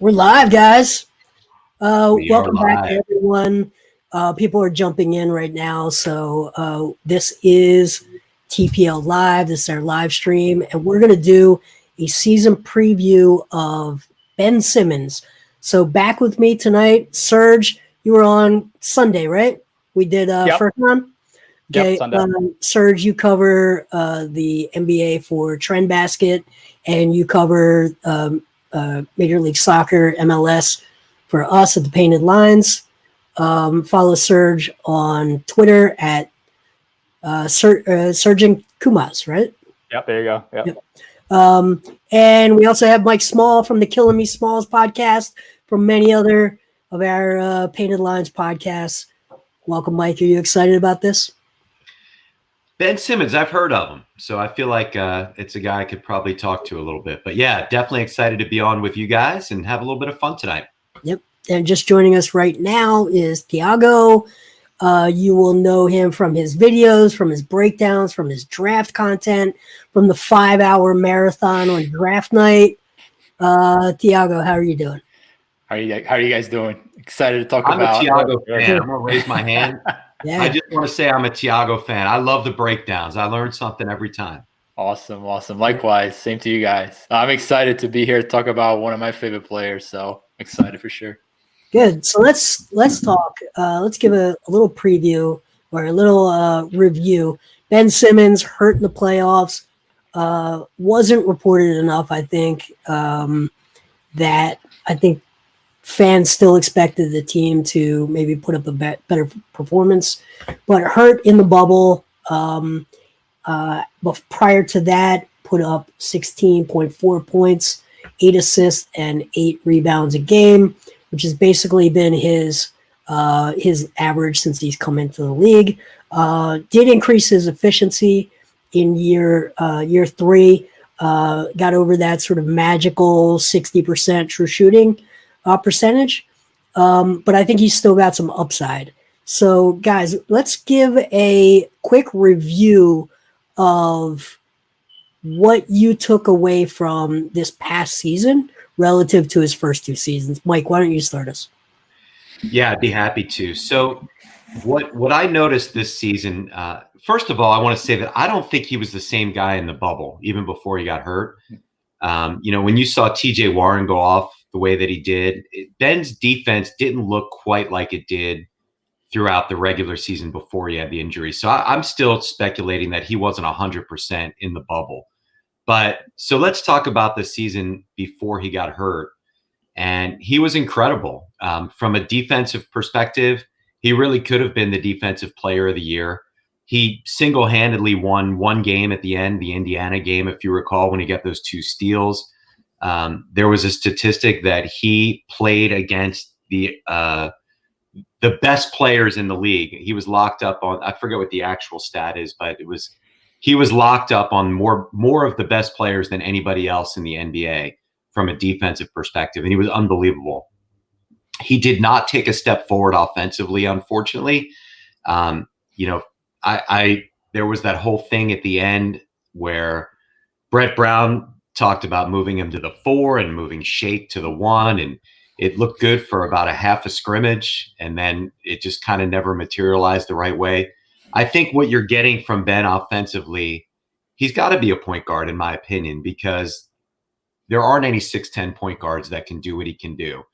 We're live, guys. Welcome back, live. everyone. People are jumping in right now. So this is TPL Live. This is our live stream. And we're going to do a season preview of Ben Simmons. So back with me tonight, Serge, you were on Sunday, right? We did first one. Okay, Yep, Serge, you cover the NBA for Trend Basket, and you cover Major League Soccer, MLS, for us at the Painted Lines. Follow Serge on Twitter at Sergeant Kumas, right? Yep, there you go. Yep. And we also have Mike Small from the Killing Me Smalls podcast, from many other of our Painted Lines podcasts. Welcome, Mike. Are you excited about this? Ben Simmons, I've heard of him, so I feel like it's a guy I could probably talk to a little bit. But yeah, definitely excited to be on with you guys and have a little bit of fun tonight. Yep. And just joining us right now is Tiago. You will know him from his videos, from his breakdowns, from his draft content, from the 5-hour marathon on draft night. Tiago, how are you doing? How are you guys doing? Excited to talk I'm about. a Tiago fan. I'm gonna raise my hand. Yeah. I just want to say I'm a Tiago fan. I love the breakdowns. I learn something every time. Awesome. Likewise, same to you guys. I'm excited to be here to talk about one of my favorite players. So excited for sure. Good. So let's talk. Let's give a little preview or a little review. Ben Simmons hurt in the playoffs. Wasn't reported enough, I think. That I think fans still expected the team to maybe put up a better performance, but hurt in the bubble. But prior to that, put up 16.4 points, 8 assists, and 8 rebounds a game, which has basically been his average since he's come into the league. Did increase his efficiency in year 3. Got over that sort of magical 60% true shooting percentage. But I think he's still got some upside. So, guys, let's give a quick review of what you took away from this past season relative to his first 2 seasons. Mike, why don't you start us? Yeah, I'd be happy to. So what I noticed this season, first of all, I want to say that I don't think he was the same guy in the bubble, even before he got hurt. When you saw TJ Warren go off the way that he did, Ben's defense didn't look quite like it did throughout the regular season before he had the injury. So I'm still speculating that he wasn't 100% in the bubble. But so let's talk about the season before he got hurt. And he was incredible. From a defensive perspective, he really could have been the defensive player of the year. He single-handedly won one game at the end, the Indiana game, if you recall, when he got those 2 steals. There was a statistic that he played against the best players in the league. He was locked up on, I forget what the actual stat is, but he was locked up on more of the best players than anybody else in the NBA from a defensive perspective, and he was unbelievable. He did not take a step forward offensively, unfortunately. There was that whole thing at the end where Brett Brown talked about moving him to the 4 and moving Shake to the 1, and it looked good for about a half a scrimmage, and then it just kind of never materialized the right way. I think what you're getting from Ben offensively, he's got to be a point guard, in my opinion, because there aren't any 6'10" point guards that can do what he can do.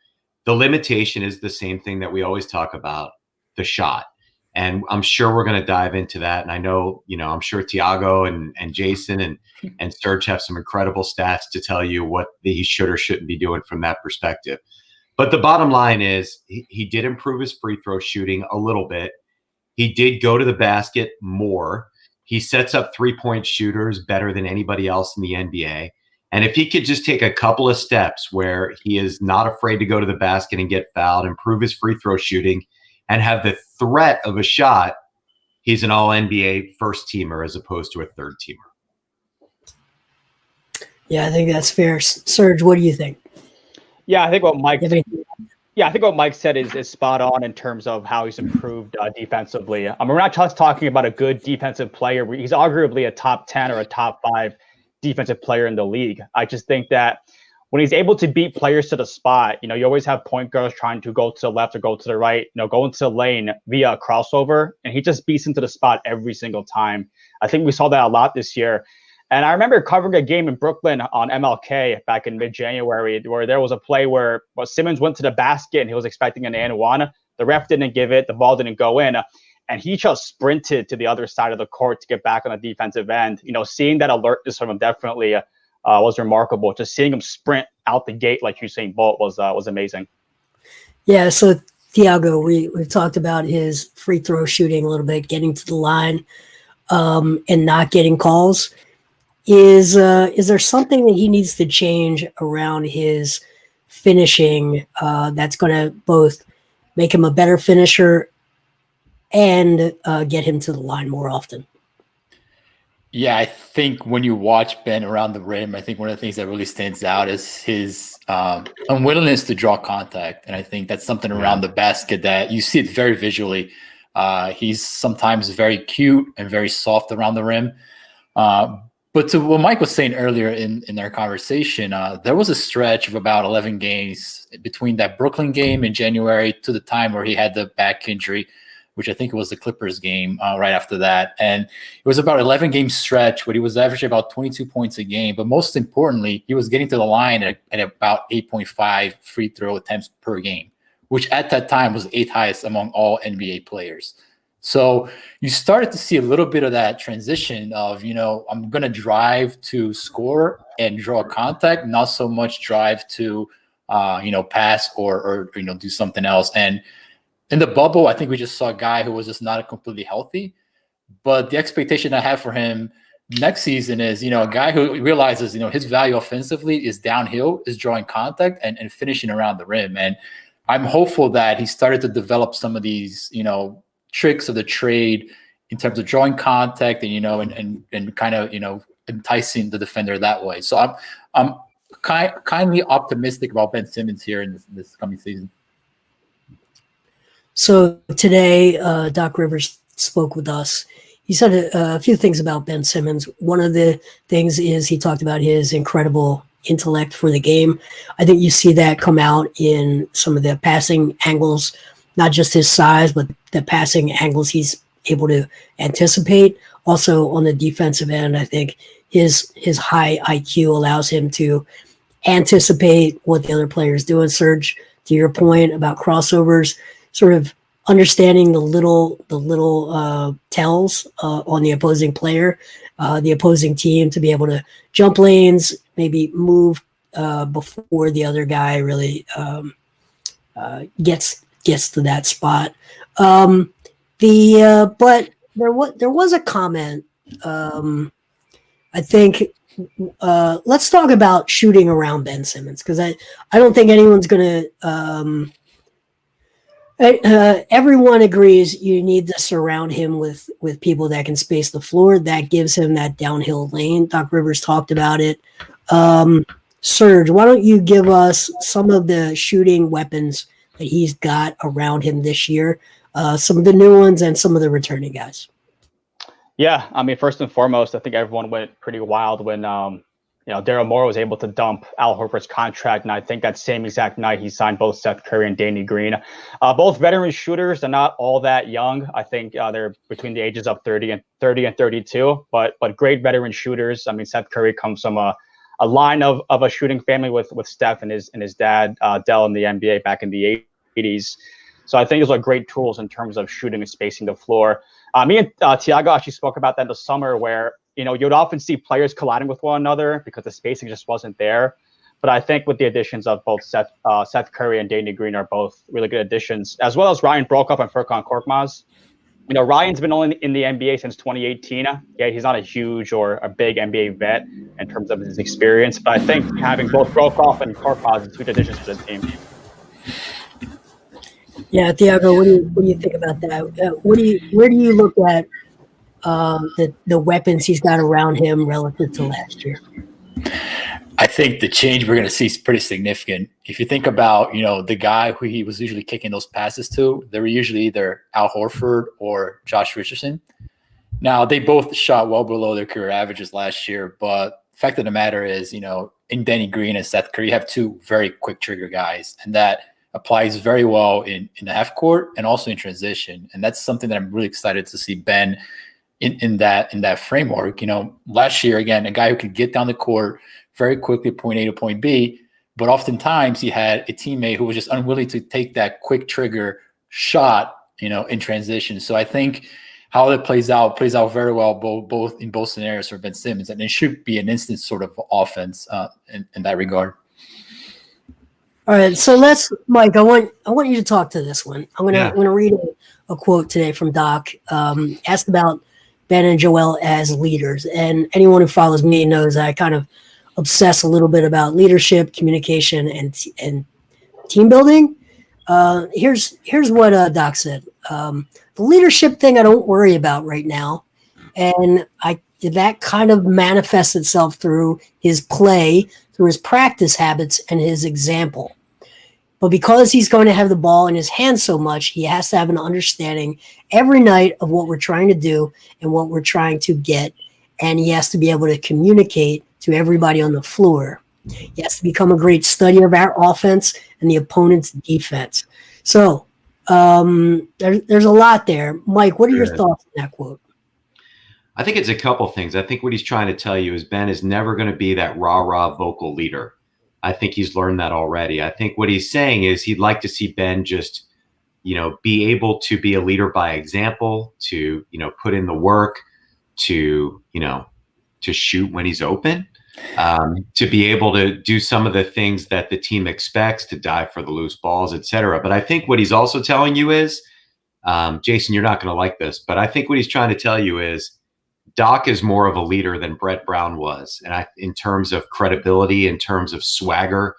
The limitation is the same thing that we always talk about, the shot. And I'm sure we're going to dive into that. And I know, I'm sure Tiago and Jason and Serge have some incredible stats to tell you what he should or shouldn't be doing from that perspective. But the bottom line is he did improve his free throw shooting a little bit. He did go to the basket more. He sets up 3-point shooters better than anybody else in the NBA. And if he could just take a couple of steps where he is not afraid to go to the basket and get fouled, improve his free throw shooting, and have the threat of a shot, he's an all-NBA first teamer as opposed to a third teamer. Yeah, I think that's fair. Serge, what do you think? Yeah, I think what Mike said is spot on in terms of how he's improved defensively. We're not just talking about a good defensive player. He's arguably a top 10 or a top 5 defensive player in the league. I just think that when he's able to beat players to the spot, you always have point guards trying to go to the left or go to the right, go into the lane via a crossover, and he just beats into the spot every single time. I think we saw that a lot this year. And I remember covering a game in Brooklyn on MLK back in mid-January where there was a play where Simmons went to the basket and he was expecting an and one. The ref didn't give it. The ball didn't go in. And he just sprinted to the other side of the court to get back on the defensive end. Seeing that alertness from him definitely was remarkable. Just seeing him sprint out the gate like Usain Bolt was amazing. Yeah, so Thiago, we've talked about his free throw shooting a little bit, getting to the line and not getting calls. Is there something that he needs to change around his finishing that's going to both make him a better finisher and get him to the line more often? Yeah, I think when you watch Ben around the rim, I think one of the things that really stands out is his unwillingness to draw contact. And I think that's something around the basket that you see it very visually. He's sometimes very cute and very soft around the rim. But to what Mike was saying earlier in our conversation, there was a stretch of about 11 games between that Brooklyn game in January to the time where he had the back injury, which I think it was the Clippers game right after that. And it was about 11-game stretch where he was averaging about 22 points a game. But most importantly, he was getting to the line at about 8.5 free throw attempts per game, which at that time was the 8th highest among all NBA players. So you started to see a little bit of that transition of, I'm going to drive to score and draw contact, not so much drive to, pass or do something else. And in the bubble, I think we just saw a guy who was just not completely healthy. But the expectation I have for him next season is, a guy who realizes, his value offensively is downhill, is drawing contact and finishing around the rim. And I'm hopeful that he started to develop some of these, tricks of the trade in terms of drawing contact and and kind of enticing the defender that way. So I'm kindly optimistic about Ben Simmons here in this coming season. So today, Doc Rivers spoke with us. He said a few things about Ben Simmons. One of the things is he talked about his incredible intellect for the game. I think you see that come out in some of the passing angles, not just his size, but the passing angles he's able to anticipate. Also on the defensive end, I think his high IQ allows him to anticipate what the other players do. And Serge, to your point about crossovers, sort of understanding the little tells on the opposing player, the opposing team, to be able to jump lanes, maybe move before the other guy really gets to that spot. But there was a comment. I think let's talk about shooting around Ben Simmons, because I don't think anyone's going to. Everyone agrees you need to surround him with people that can space the floor. That gives him that downhill lane. Doc Rivers talked about it. Serge, why don't you give us some of the shooting weapons that he's got around him this year? Some of the new ones and some of the returning guys. Yeah, I mean, first and foremost, I think everyone went pretty wild when Daryl Morey was able to dump Al Horford's contract, and I think that same exact night he signed both Seth Curry and Danny Green. Both veteran shooters. They're not all that young. I think they're between the ages of 30 and 32, but great veteran shooters. I mean, Seth Curry comes from a line of a shooting family with Steph and his dad, Dell, in the NBA back in the 80s. So I think those are great tools in terms of shooting and spacing the floor. Me and Thiago actually spoke about that in the summer, where you'd often see players colliding with one another because the spacing just wasn't there. But I think with the additions of both Seth Curry and Danny Green are both really good additions, as well as Ryan Broekhoff and Furkan Korkmaz. Ryan's been only in the NBA since 2018. Yeah, he's not a huge or a big NBA vet in terms of his experience, but I think having both Broekhoff and Korkmaz is huge additions to the team. Yeah, Thiago, what do you think about that? Where do you look at the weapons he's got around him relative to last year? I think the change we're going to see is pretty significant. If you think about, the guy who he was usually kicking those passes to, they were usually either Al Horford or Josh Richardson. Now, they both shot well below their career averages last year, but the fact of the matter is, in Danny Green and Seth Curry, you have two very quick trigger guys, and that applies very well in the half court and also in transition. And that's something that I'm really excited to see Ben in that framework. Last year, again, a guy who could get down the court very quickly, point A to point B, but oftentimes he had a teammate who was just unwilling to take that quick trigger shot, in transition. So I think how it plays out very well both in both scenarios for Ben Simmons, and it should be an instant sort of offense in that regard. All right, so Mike. I want you to talk to this one. I'm gonna read a quote today from Doc. Asked about Ben and Joel as leaders, and anyone who follows me knows I kind of obsess a little bit about leadership, communication, and team building. Here's what Doc said. The leadership thing I don't worry about right now, and that kind of manifests itself through his play, through his practice habits, and his example. But because he's going to have the ball in his hands so much, he has to have an understanding every night of what we're trying to do and what we're trying to get, and he has to be able to communicate to everybody on the floor. He has to become a great study of our offense and the opponent's defense. So there's a lot there. Mike, what are your thoughts on that quote? I think it's a couple things. I think what he's trying to tell you is Ben is never going to be that rah-rah vocal leader. I think he's learned that already. I think what he's saying is he'd like to see Ben just, be able to be a leader by example, to, put in the work, to shoot when he's open, to be able to do some of the things that the team expects, to dive for the loose balls, etc. But I think what he's also telling you is, Jason, you're not going to like this, but I think what he's trying to tell you is Doc is more of a leader than Brett Brown was, and in terms of credibility, in terms of swagger.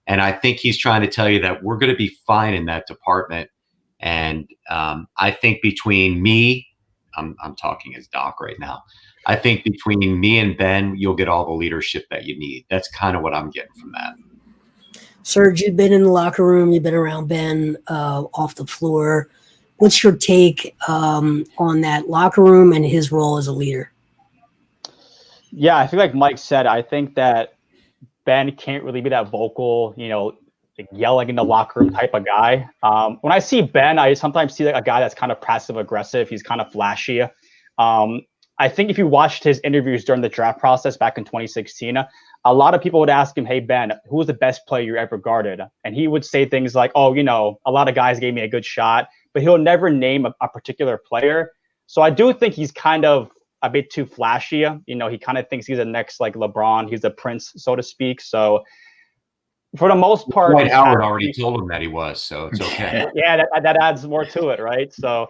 And I think he's trying to tell you that we're going to be fine in that department. And I think between me, I'm talking as Doc right now. I think between me and Ben, you'll get all the leadership that you need. That's kind of what I'm getting from that. Serge, you've been in the locker room. You've been around Ben off the floor. What's your take on that locker room and his role as a leader? Yeah, I feel like Mike said, I think that Ben can't really be that vocal, like yelling in the locker room type of guy. When I see Ben, I sometimes see like a guy that's kind of passive aggressive. He's kind of flashy. I think if you watched his interviews during the draft process back in 2016, a lot of people would ask him, "Hey, Ben, who was the best player you ever guarded?" And he would say things like, "Oh, a lot of guys gave me a good shot," but he'll never name a particular player. So I do think he's kind of a bit too flashy. He kind of thinks he's the next like LeBron. He's a prince, so to speak. So for the most part, Dwight Howard already told him that he was, so it's okay. Yeah, that adds more to it, right? So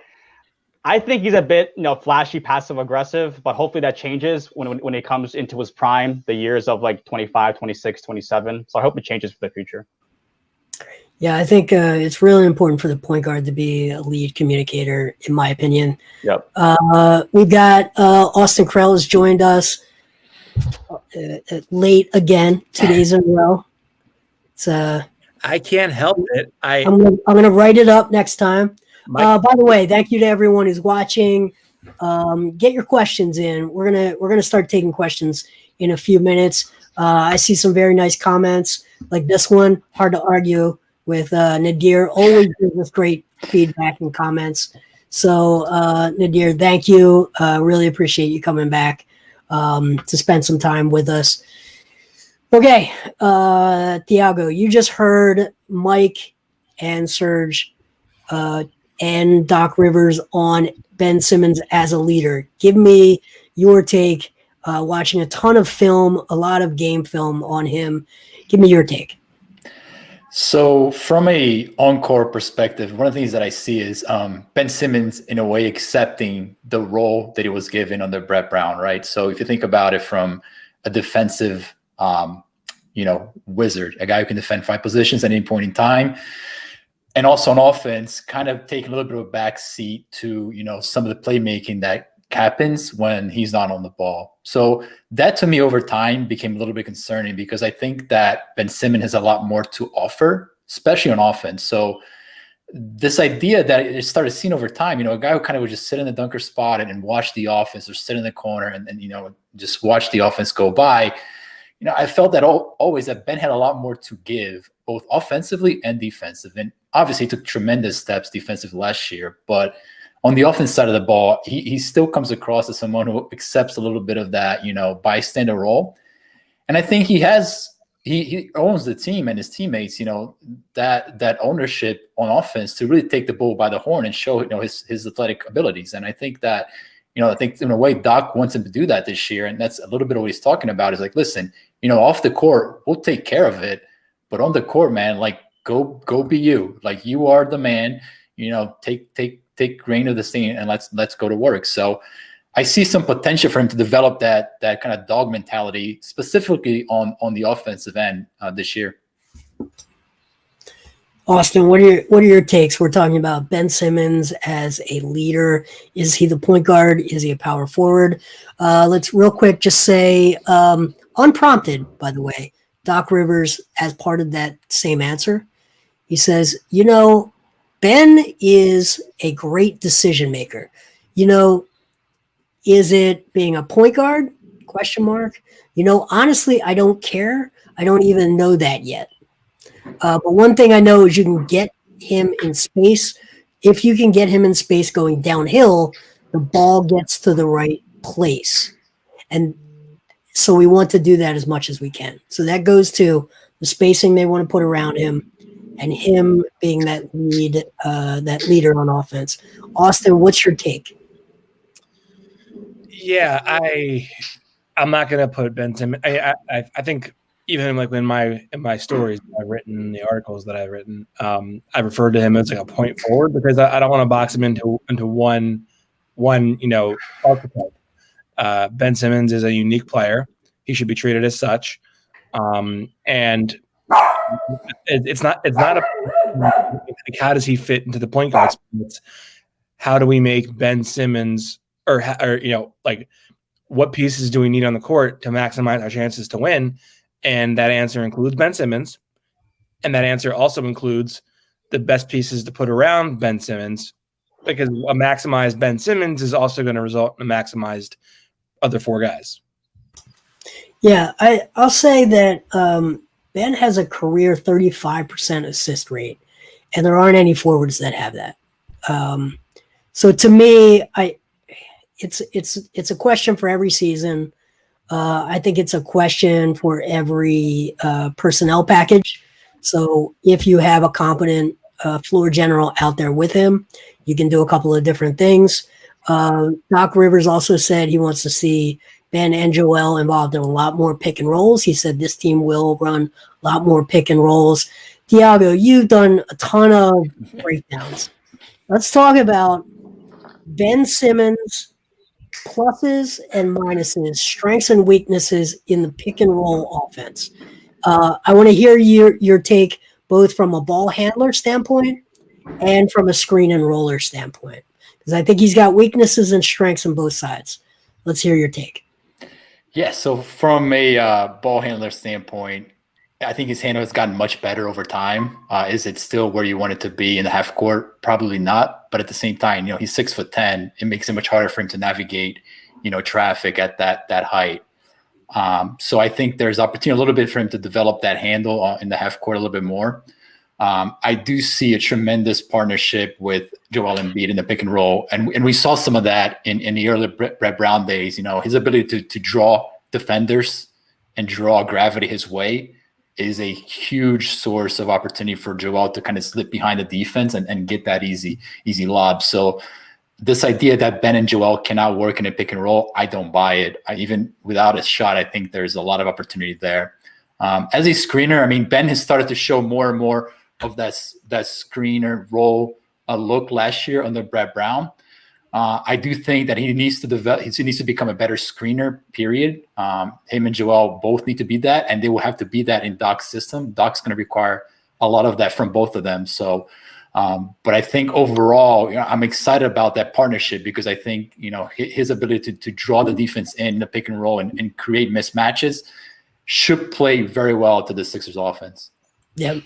I think he's a bit, flashy, passive aggressive, but hopefully that changes when he comes into his prime, the years of like 25, 26, 27. So I hope it changes for the future. Yeah, I think it's really important for the point guard to be a lead communicator, in my opinion. Yep. We've got Austin Krell has joined us late again, 2 days in a row. It's I can't help it. I'm gonna write it up next time. By the way, thank you to everyone who's watching. Get your questions in. We're gonna start taking questions in a few minutes. I see some very nice comments like this one. Hard to argue with Nadir. Always gives us great feedback and comments. So Nadir, thank you. Really appreciate you coming back to spend some time with us. Okay, Thiago, you just heard Mike and Serge and Doc Rivers on Ben Simmons as a leader. Give me your take, watching a ton of film, a lot of game film on him. Give me your take. So from a on-court perspective, one of the things that I see is Ben Simmons, in a way, accepting the role that he was given under Brett Brown, right? So if you think about it from a defensive, wizard, a guy who can defend 5 positions at any point in time, and also on offense, kind of take a little bit of a back seat to, some of the playmaking that happens when he's not on the ball. So that to me over time became a little bit concerning, because I think that Ben Simmons has a lot more to offer, especially on offense. So this idea that it started seeing over time, a guy who kind of would just sit in the dunker spot and watch the offense, or sit in the corner and just watch the offense go by. I felt that always that Ben had a lot more to give, both offensively and defensive. And obviously he took tremendous steps defensive last year, but on the offense side of the ball, he still comes across as someone who accepts a little bit of that, bystander role. And I think he owns the team and his teammates, that ownership on offense to really take the bull by the horn and show, his athletic abilities. And I think that, I think in a way Doc wants him to do that this year. And that's a little bit of what he's talking about, is like, listen, off the court, we'll take care of it. But on the court, man, like go be you. Like, you are the man, take reign of the scene and let's go to work. So I see some potential for him to develop that kind of dog mentality, specifically on the offensive end this year. Austin, what are your takes? We're talking about Ben Simmons as a leader. Is he the point guard? Is he a power forward? Let's real quick just say, unprompted, by the way, Doc Rivers, as part of that same answer, he says, Ben is a great decision maker. Is it being a point guard? ? Honestly, I don't care. I don't even know that yet. But one thing I know is you can get him in space. If you can get him in space going downhill, the ball gets to the right place. And so we want to do that as much as we can. So that goes to the spacing they want to put around him and him being that leader on offense. Austin, what's your take? Yeah, I'm not gonna put Ben Simmons. I think even like in my stories that I've written, the articles that I've written, I referred to him as like a point forward, because I don't want to box him into one archetype. Ben Simmons is a unique player. He should be treated as such. And it's not like, how does he fit into the point guard? It's how do we make Ben Simmons or what pieces do we need on the court to maximize our chances to win? And that answer includes Ben Simmons. And that answer also includes the best pieces to put around Ben Simmons, because a maximized Ben Simmons is also going to result in a maximized other four guys. Yeah, I'll say that Ben has a career 35% assist rate, and there aren't any forwards that have that. So to me, it's a question for every season. I think it's a question for every personnel package. So if you have a competent floor general out there with him, you can do a couple of different things. Doc Rivers also said he wants to see Ben and Joel involved in a lot more pick and rolls. He said this team will run a lot more pick and rolls. Thiago, you've done a ton of breakdowns. Let's talk about Ben Simmons' pluses and minuses, strengths and weaknesses in the pick and roll offense. I want to hear your take both from a ball handler standpoint and from a screen and roller standpoint, because I think he's got weaknesses and strengths on both sides. Let's hear your take. Yeah, so from a ball handler standpoint, I think his handle has gotten much better over time. Is it still where you want it to be in the half court? Probably not. But at the same time, he's 6'10". It makes it much harder for him to navigate, traffic at that height. So I think there's opportunity a little bit for him to develop that handle in the half court a little bit more. I do see a tremendous partnership with Joel Embiid in the pick and roll. And we saw some of that in the early Brett Brown days. His ability to draw defenders and draw gravity his way is a huge source of opportunity for Joel to kind of slip behind the defense and get that easy lob. So this idea that Ben and Joel cannot work in a pick and roll, I don't buy it. Even without a shot, I think there's a lot of opportunity there. As a screener, Ben has started to show more and more of that screener role look last year under Brett Brown. I do think that he needs to develop. He needs to become a better screener. Period. Him and Joel both need to be that, and they will have to be that in Doc's system. Doc's going to require a lot of that from both of them. So, but I think overall, I'm excited about that partnership because I think his ability to draw the defense in the pick and roll and create mismatches should play very well to the Sixers offense. Yeah.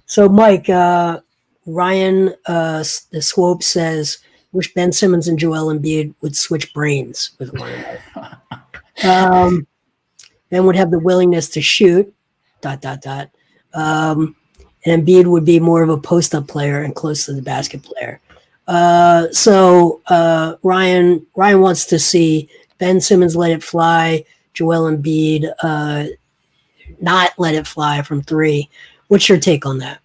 So, Mike, Ryan, the Swope says, wish Ben Simmons and Joel Embiid would switch brains with one another. Ben would have the willingness to shoot, ... And Embiid would be more of a post-up player and close to the basket player. So Ryan wants to see Ben Simmons let it fly, Joel Embiid not let it fly from three. What's your take on that?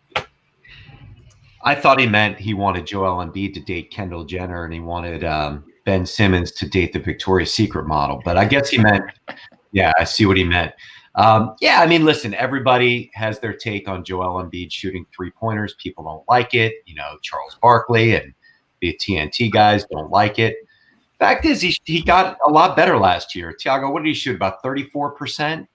I thought he meant he wanted Joel Embiid to date Kendall Jenner, and he wanted Ben Simmons to date the Victoria's Secret model. But I guess he meant, yeah, I see what he meant. Yeah, I mean, listen, everybody has their take on Joel Embiid shooting three-pointers. People don't like it. You know, Charles Barkley and the TNT guys don't like it. Fact is, he got a lot better last year. Tiago, what did he shoot? About 34%?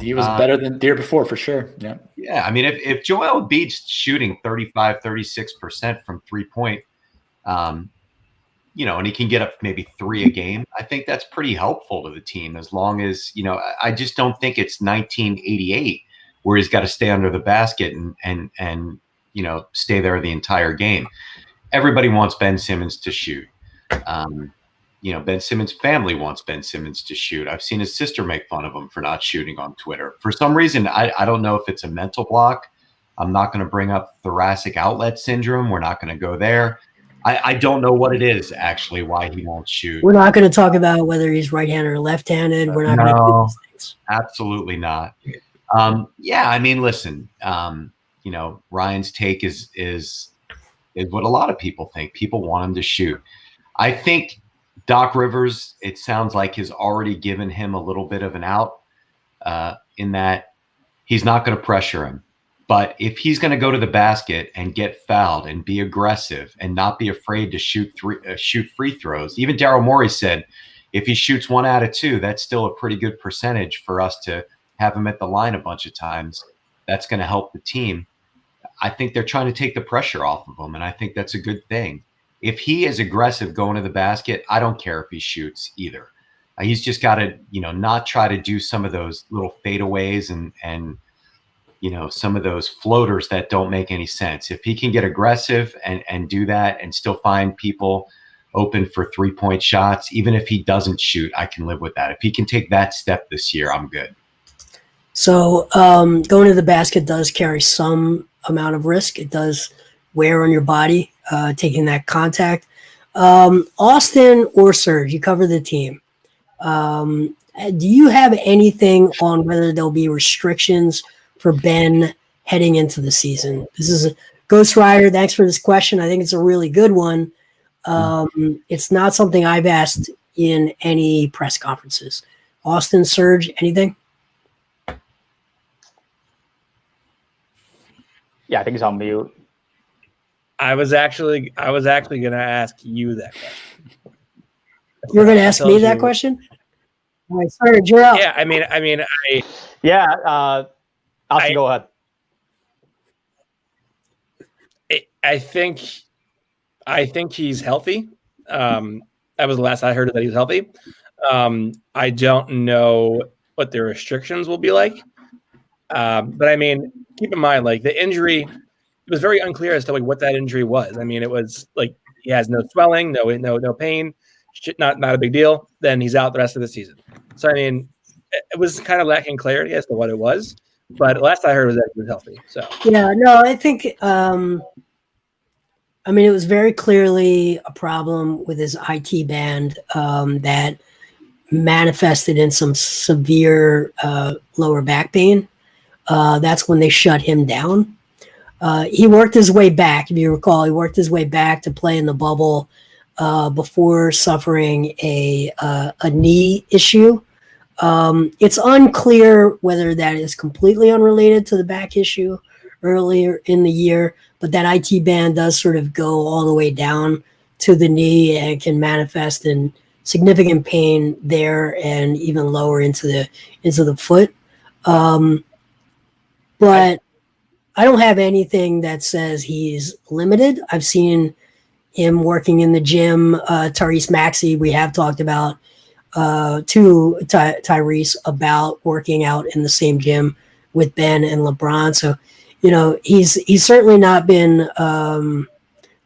He was better than the year before, for sure. Yeah. Yeah, I mean, if Joel Embiid's shooting 35, 36% from three-point, you know, and he can get up maybe 3 a game, I think that's pretty helpful to the team, as long as, you know, I just don't think it's 1988 where he's got to stay under the basket and you know, stay there the entire game. Everybody wants Ben Simmons to shoot. You know, Ben Simmons' family wants Ben Simmons to shoot. I've seen his sister make fun of him for not shooting on Twitter. For some reason, I don't know if it's a mental block. I'm not going to bring up thoracic outlet syndrome. We're not going to go there. I don't know what it is, actually, why he won't shoot. We're not going to talk about whether he's right-handed or left-handed. We're not going to do these things. Absolutely not. Yeah, I mean, listen, you know, Ryan's take is what a lot of people think. People want him to shoot. I think Doc Rivers, it sounds like, has already given him a little bit of an out in that he's not going to pressure him. But if he's going to go to the basket and get fouled and be aggressive and not be afraid to shoot free throws, even Daryl Morey said, if he shoots 1 out of 2, that's still a pretty good percentage for us to have him at the line a bunch of times. That's going to help the team. I think they're trying to take the pressure off of him, and I think that's a good thing. If he is aggressive going to the basket, I don't care if he shoots either. He's just got to, you know, not try to do some of those little fadeaways and you know, some of those floaters that don't make any sense. If he can get aggressive and do that and still find people open for three-point shots, even if he doesn't shoot, I can live with that. If he can take that step this year, I'm good. So going to the basket does carry some amount of risk. It does wear on your body, taking that contact. Austin or Serge, you cover the team. Do you have anything on whether there'll be restrictions for Ben heading into the season? This is a Ghost Rider. Thanks for this question. I think it's a really good one. It's not something I've asked in any press conferences. Austin, Serge, anything? Yeah, I think he's on mute. I was actually going to ask you that question. You're going to ask me that question? All right, Serge, you're up. Yeah, I mean, Austin, go ahead. I think he's healthy. That was the last I heard that he was healthy. I don't know what the restrictions will be like. But I mean, keep in mind, like, the injury, it was very unclear as to like what that injury was. I mean, it was like he has no swelling, no pain, not a big deal. Then he's out the rest of the season. So I mean, it was kind of lacking clarity as to what it was. But last I heard was that he was healthy. So yeah, no, I think I mean, it was very clearly a problem with his IT band that manifested in some severe lower back pain. That's when they shut him down. He worked his way back, if you recall. He worked his way back to play in the bubble before suffering a knee issue. It's unclear whether that is completely unrelated to the back issue earlier in the year, but that IT band does sort of go all the way down to the knee and can manifest in significant pain there and even lower into the foot. But I don't have anything that says he's limited. I've seen him working in the gym. Tyrese Maxey, we have talked about to Tyrese about working out in the same gym with Ben and LeBron. So he's certainly not been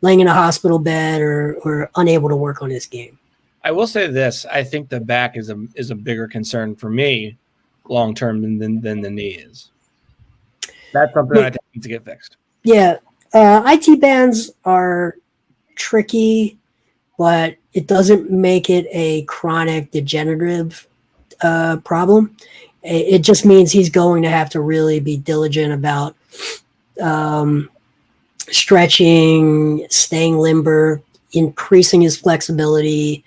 laying in a hospital bed or unable to work on his game. I will say this: I think the back is a bigger concern for me long term than the knee is. That's something I think needs to get fixed. Yeah, IT bands are tricky, but it doesn't make it a chronic degenerative problem. It just means he's going to have to really be diligent about stretching, staying limber, increasing his flexibility,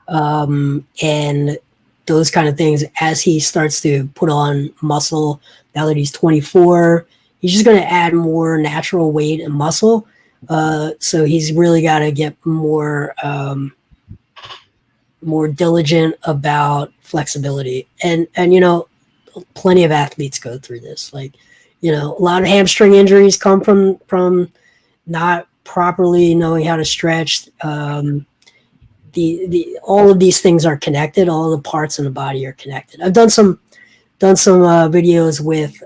and those kind of things as he starts to put on muscle. Now that he's 24, he's just going to add more natural weight and muscle. So he's really got to get more diligent about flexibility. And plenty of athletes go through this. Like, a lot of hamstring injuries come from not properly knowing how to stretch. All of these things are connected. All the parts in the body are connected. I've done some videos with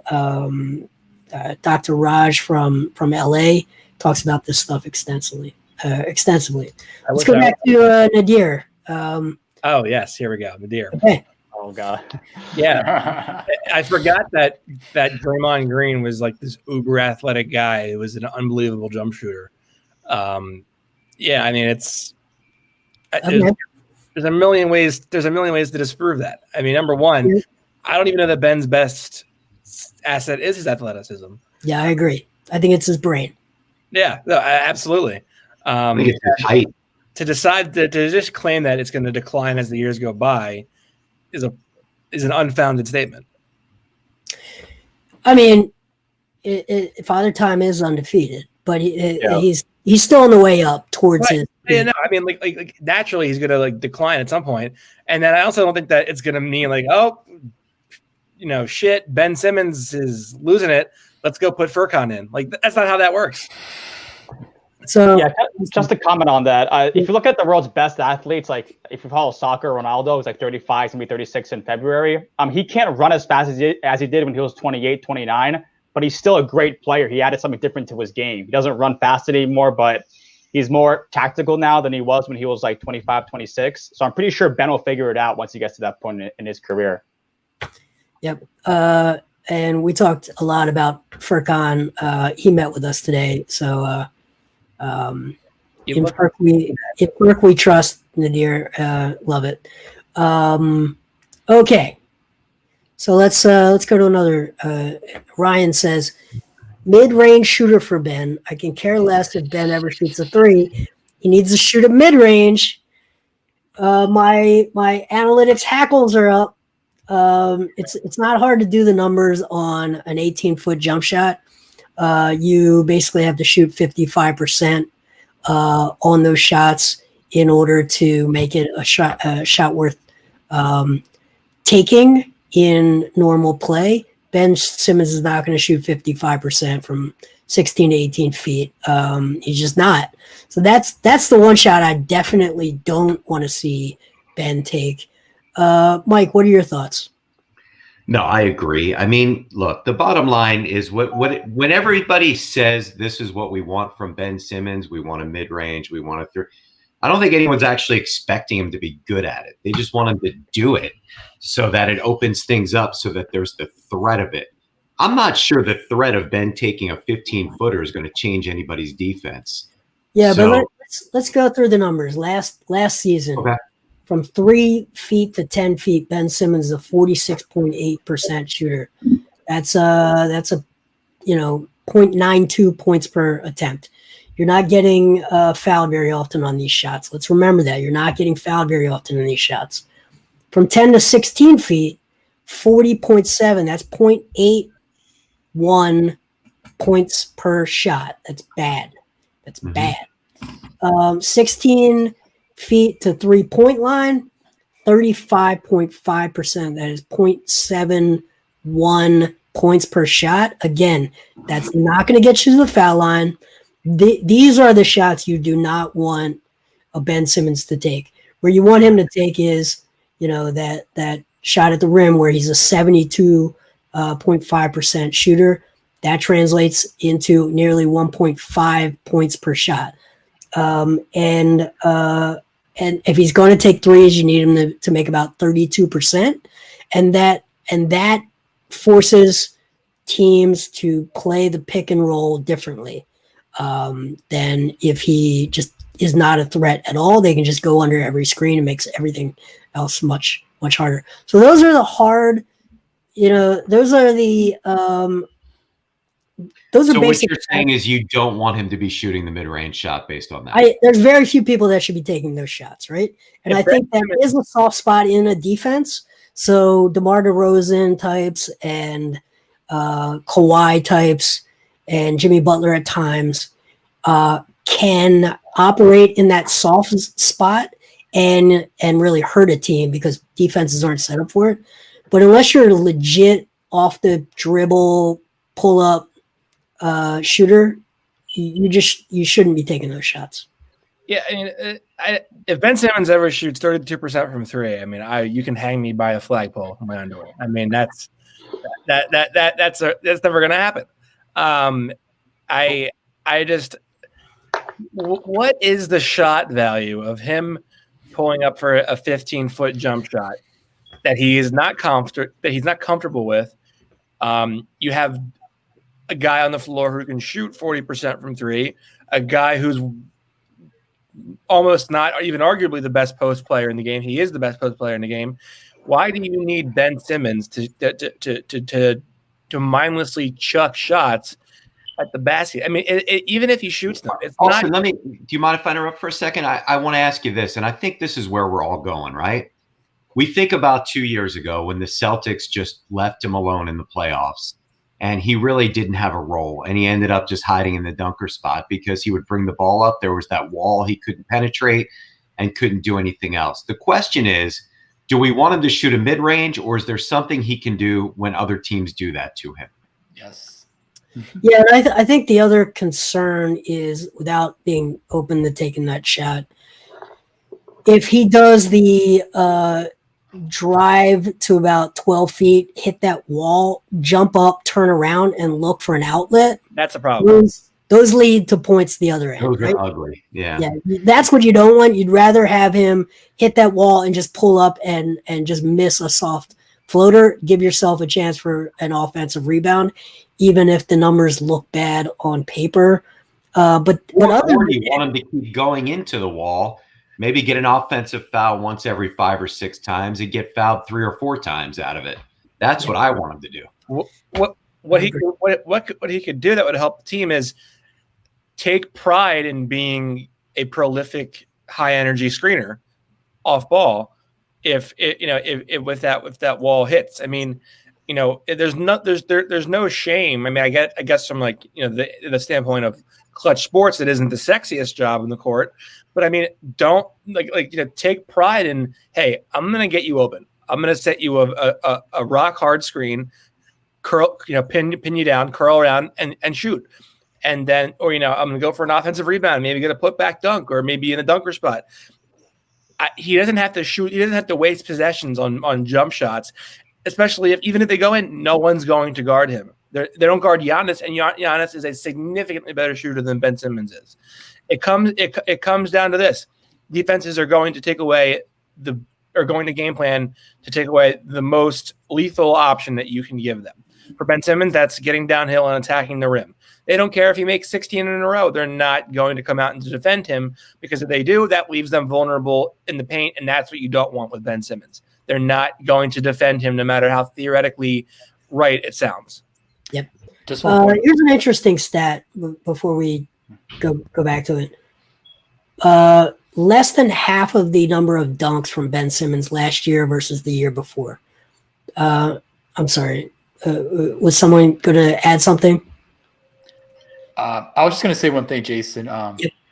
Dr. Raj from LA. Talks about this stuff extensively. Let's go back to Nadir. Oh yes, here we go, Nadir. Okay. Oh God. Yeah, I forgot that Draymond Green was like this uber athletic guy. It was an unbelievable jump shooter. Yeah, I mean there's a million ways. There's a million ways to disprove that. I mean, number one, I don't even know that Ben's best asset is his athleticism. Yeah, I agree. I think it's his brain. Yeah, no, absolutely. I think it's tight. To decide to just claim that it's going to decline as the years go by is an unfounded statement. I mean, Father Time is undefeated, but he's still on the way up towards it. Yeah, no, I mean, like naturally he's going to decline at some point, and then I also don't think that it's going to mean shit, Ben Simmons is losing it. Let's go put Furkan in. That's not how that works. So yeah, just to comment on that, if you look at the world's best athletes, like if you follow soccer, Ronaldo is 35, he's gonna be 36 in February. He can't run as fast as he did when he was 28, 29, but he's still a great player. He added something different to his game. He doesn't run fast anymore, but he's more tactical now than he was when he was 25, 26. So I'm pretty sure Ben will figure it out once he gets to that point in his career. Yep. And we talked a lot about Furkan. He met with us today. So in Furk we trust, Nadir. Love it. Okay. So let's go to another. Ryan says, mid-range shooter for Ben. I can care less if Ben ever shoots a three. He needs to shoot at mid-range. My analytics hackles are up. It's not hard to do the numbers on an 18-foot jump shot. You basically have to shoot 55% on those shots in order to make it a shot worth taking in normal play. Ben Simmons is not going to shoot 55% from 16 to 18 feet. He's just not. So that's the one shot I definitely don't want to see Ben take. Mike, what are your thoughts? No, I agree. I mean, look, the bottom line is when everybody says this is what we want from Ben Simmons, we want a mid-range, we want a three. I don't think anyone's actually expecting him to be good at it. They just want him to do it so that it opens things up so that there's the threat of it. I'm not sure the threat of Ben taking a 15-footer is going to change anybody's defense. Yeah, but let's go through the numbers. Last season, okay. From 3 feet to 10 feet, Ben Simmons is a 46.8% shooter. That's a 0.92 points per attempt. You're not getting fouled very often on these shots. Let's remember that. You're not getting fouled very often on these shots. From 10 to 16 feet, 40.7. That's 0.81 points per shot. That's bad. That's bad. 16 feet to 3-point line, 35.5%. That is 0.71 points per shot. Again, that's not going to get you to the foul line. These are the shots you do not want a Ben Simmons to take. Where you want him to take is, that shot at the rim where he's a 72.5% shooter. That translates into nearly 1.5 points per shot. And if he's going to take threes, you need him to make about 32%, and that forces teams to play the pick and roll differently than if he just is not a threat at all. They can just go under every screen and makes everything else much harder. So those are the hard, those are the those are so basic. What you're saying is you don't want him to be shooting the mid-range shot based on that. There's very few people that should be taking those shots, right? And I think that is a soft spot in a defense. So DeMar DeRozan types and Kawhi types and Jimmy Butler at times can operate in that soft spot and really hurt a team because defenses aren't set up for it. But unless you're a legit off the dribble pull up shooter, you shouldn't be taking those shots. Yeah, I mean, if Ben Simmons ever shoots 32% from three, I mean, you can hang me by a flagpole in my underwear. I mean, that's never going to happen. What is the shot value of him pulling up for a 15-foot jump shot that he's not comfortable with? You have a guy on the floor who can shoot 40% from three, a guy who's almost not even arguably the best post player in the game. He is the best post player in the game. Why do you need Ben Simmons to mindlessly chuck shots at the basket? I mean, even if he shoots them, it's also, not. do you mind if I interrupt for a second? I want to ask you this, and I think this is where we're all going, right? We think about 2 years ago when the Celtics just left him alone in the playoffs, and he really didn't have a role, and he ended up just hiding in the dunker spot because he would bring the ball up. There was that wall he couldn't penetrate and couldn't do anything else. The question is, do we want him to shoot a mid-range, or is there something he can do when other teams do that to him? Yes. Yeah, and I think the other concern is, without being open to taking that shot, if he does the drive to about 12 feet, hit that wall, jump up, turn around, and look for an outlet, That's a problem. Those lead to points the other end. Those right? are ugly. Yeah. That's what you don't want. You'd rather have him hit that wall and just pull up and just miss a soft floater. Give yourself a chance for an offensive rebound, even if the numbers look bad on paper. Or you want him to keep going into the wall, maybe get an offensive foul once every 5 or 6 times and get fouled 3 or 4 times out of it. That's what I want him to do. What he could do that would help the team is take pride in being a prolific high energy screener off ball. If that wall hits, I mean, there's no shame. I mean, I guess from the standpoint of clutch sports, it isn't the sexiest job in the court, but I mean, don't take pride in, hey, I'm going to get you open. I'm going to set you a rock hard screen, curl, pin you down, curl around and shoot. And then, I'm going to go for an offensive rebound, maybe get a putback dunk, or maybe in a dunker spot. He doesn't have to shoot. He doesn't have to waste possessions on jump shots, especially even if they go in, no one's going to guard him. They don't guard Giannis, and Giannis is a significantly better shooter than Ben Simmons is. It comes down to this: defenses are going to going to game plan to take away the most lethal option that you can give them. For Ben Simmons, that's getting downhill and attacking the rim. They don't care if he makes 16 in a row. They're not going to come out and defend him, because if they do, that leaves them vulnerable in the paint, and that's what you don't want with Ben Simmons. They're not going to defend him no matter how theoretically right it sounds. Yep. Just one point. Here's an interesting stat before we go back to it. Less than half of the number of dunks from Ben Simmons last year versus the year before. I'm sorry. Was someone going to add something? I was just going to say one thing, Jason.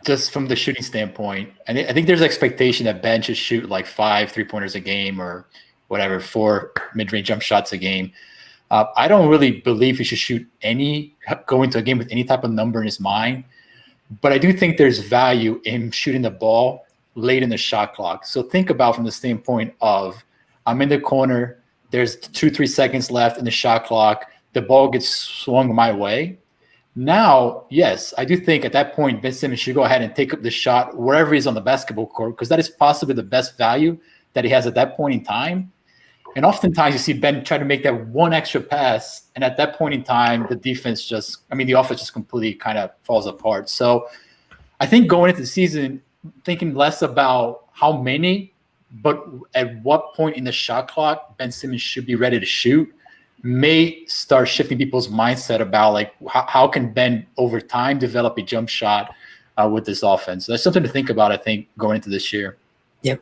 Just from the shooting standpoint, I think there's expectation that Ben should shoot like 5 3-pointers a game, or whatever, 4 mid-range jump shots a game. I don't really believe he should go into a game with any type of number in his mind. But I do think there's value in shooting the ball late in the shot clock. So think about from the standpoint of, I'm in the corner, there's 2-3 seconds left in the shot clock. the ball gets swung my way. Now, yes, I do think at that point, Ben Simmons should go ahead and take up the shot wherever he's on the basketball court, because that is possibly the best value that he has at that point in time. And oftentimes you see Ben try to make that one extra pass, and at that point in time, the offense just completely kind of falls apart. So I think going into the season, thinking less about how many, but at what point in the shot clock Ben Simmons should be ready to shoot, may start shifting people's mindset about like how can Ben over time develop a jump shot with this offense. So that's something to think about, I think, going into this year. Yep.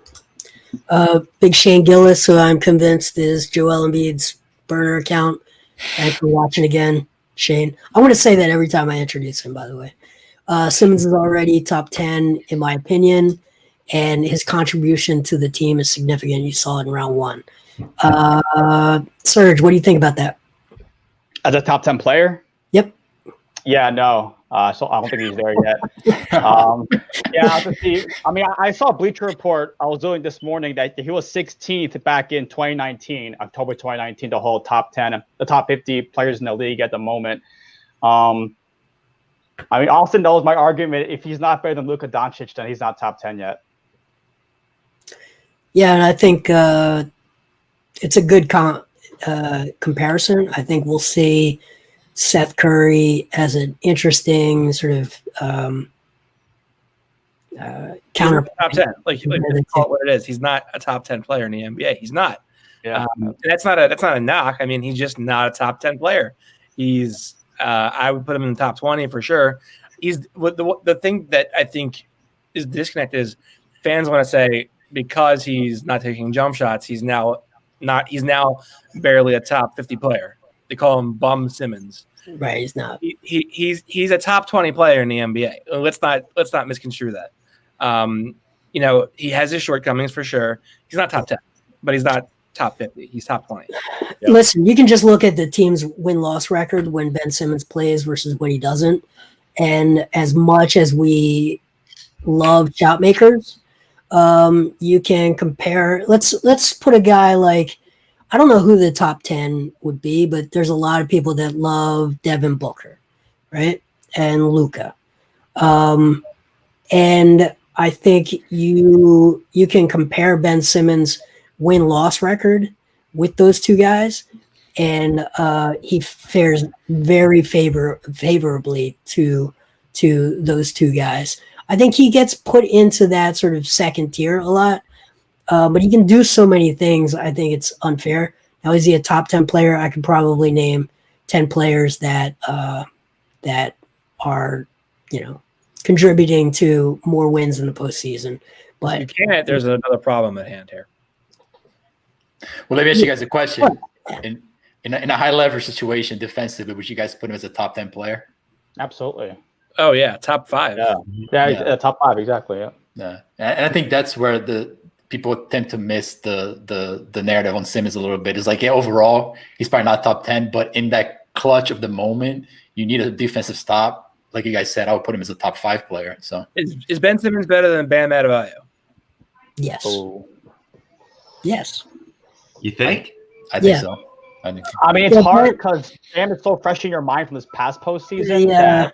Big Shane Gillis, who I'm convinced is Joel Embiid's burner account. Thanks for watching again, Shane. I want to say that every time I introduce him, by the way. Simmons is already top 10, in my opinion, and his contribution to the team is significant. You saw it in round one. Serge, what do you think about that? As a top 10 player? Yep. Yeah, no. So I don't think he's there yet. I saw Bleacher Report. I was doing this morning that he was 16th back in 2019, October 2019, the whole top 10, the top 50 players in the league at the moment. Austin knows my argument. If he's not better than Luka Doncic, then he's not top 10 yet. Yeah, and I think it's a good comparison. I think we'll see Seth Curry as an interesting sort of counter. Top 10, like call it what it is. He's not a top 10 player in the NBA. He's not. Yeah, that's not a knock. I mean, he's just not a top 10 player. He's I would put him in the top 20 for sure. He's the thing that I think is disconnected is fans want to say because he's not taking jump shots, he's now barely a top 50 player. They call him Bum Simmons. Right, he's not. He's a top 20 player in the NBA. Let's not misconstrue that. He has his shortcomings for sure. He's not top 10, but he's not top 50. He's top 20. Yep. Listen, you can just look at the team's win-loss record when Ben Simmons plays versus when he doesn't. And as much as we love shot makers, you can compare. Let's put a guy like, I don't know who the top 10 would be, but there's a lot of people that love Devin Booker, right? And Luka. And I think you can compare Ben Simmons' win-loss record with those two guys, and he fares very favorably to those two guys. I think he gets put into that sort of second tier a lot, but he can do so many things. I think it's unfair. Now, is he a top 10 player? I could probably name 10 players that are, contributing to more wins in the postseason. But you can't. There's another problem at hand here. Well, let me ask you guys a question. In a high leverage situation defensively, would you guys put him as a top 10 player? Absolutely. Oh yeah, top 5. Yeah. Top 5, exactly. Yeah, and I think that's where the people tend to miss the narrative on Simmons a little bit. It's like, overall, he's probably not top 10, but in that clutch of the moment, you need a defensive stop. Like you guys said, I would put him as a top 5 player. So is Ben Simmons better than Bam Adevayo? Yes. Oh. Yes. You think? I think so. It's hard because Bam is so fresh in your mind from this past postseason.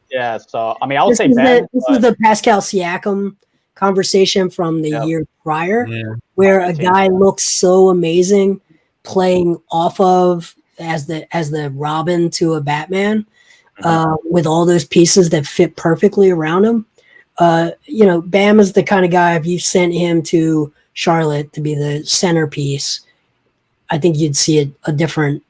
Yeah. So I would say Bam. This is the Pascal Siakam conversation from the year prior, where a guy looks so amazing playing off of as the Robin to a Batman, with all those pieces that fit perfectly around him. Bam is the kind of guy, if you sent him to Charlotte to be the centerpiece, I think you'd see a different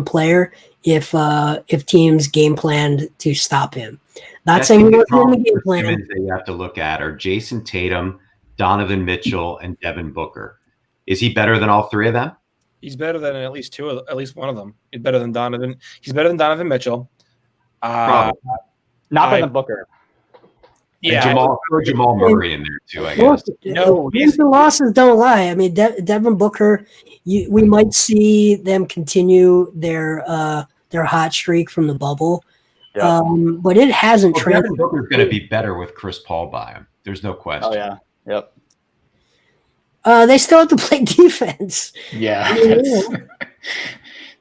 player if teams game planned to stop him. Not saying he wasn't in the game plan. That you have to look at are Jason Tatum, Donovan Mitchell, and Devin Booker. Is he better than all three of them? He's better than at least one of them. He's better than Donovan. He's better than Donovan Mitchell. Not better than Booker. Yeah, Jamal Murray in there too, I guess. No, wins and losses don't lie. I mean, Devin Booker, we might see them continue their hot streak from the bubble, but it hasn't. Devin Booker's going to be better with Chris Paul by him. There's no question. Oh yeah, yep. They still have to play defense. Yeah.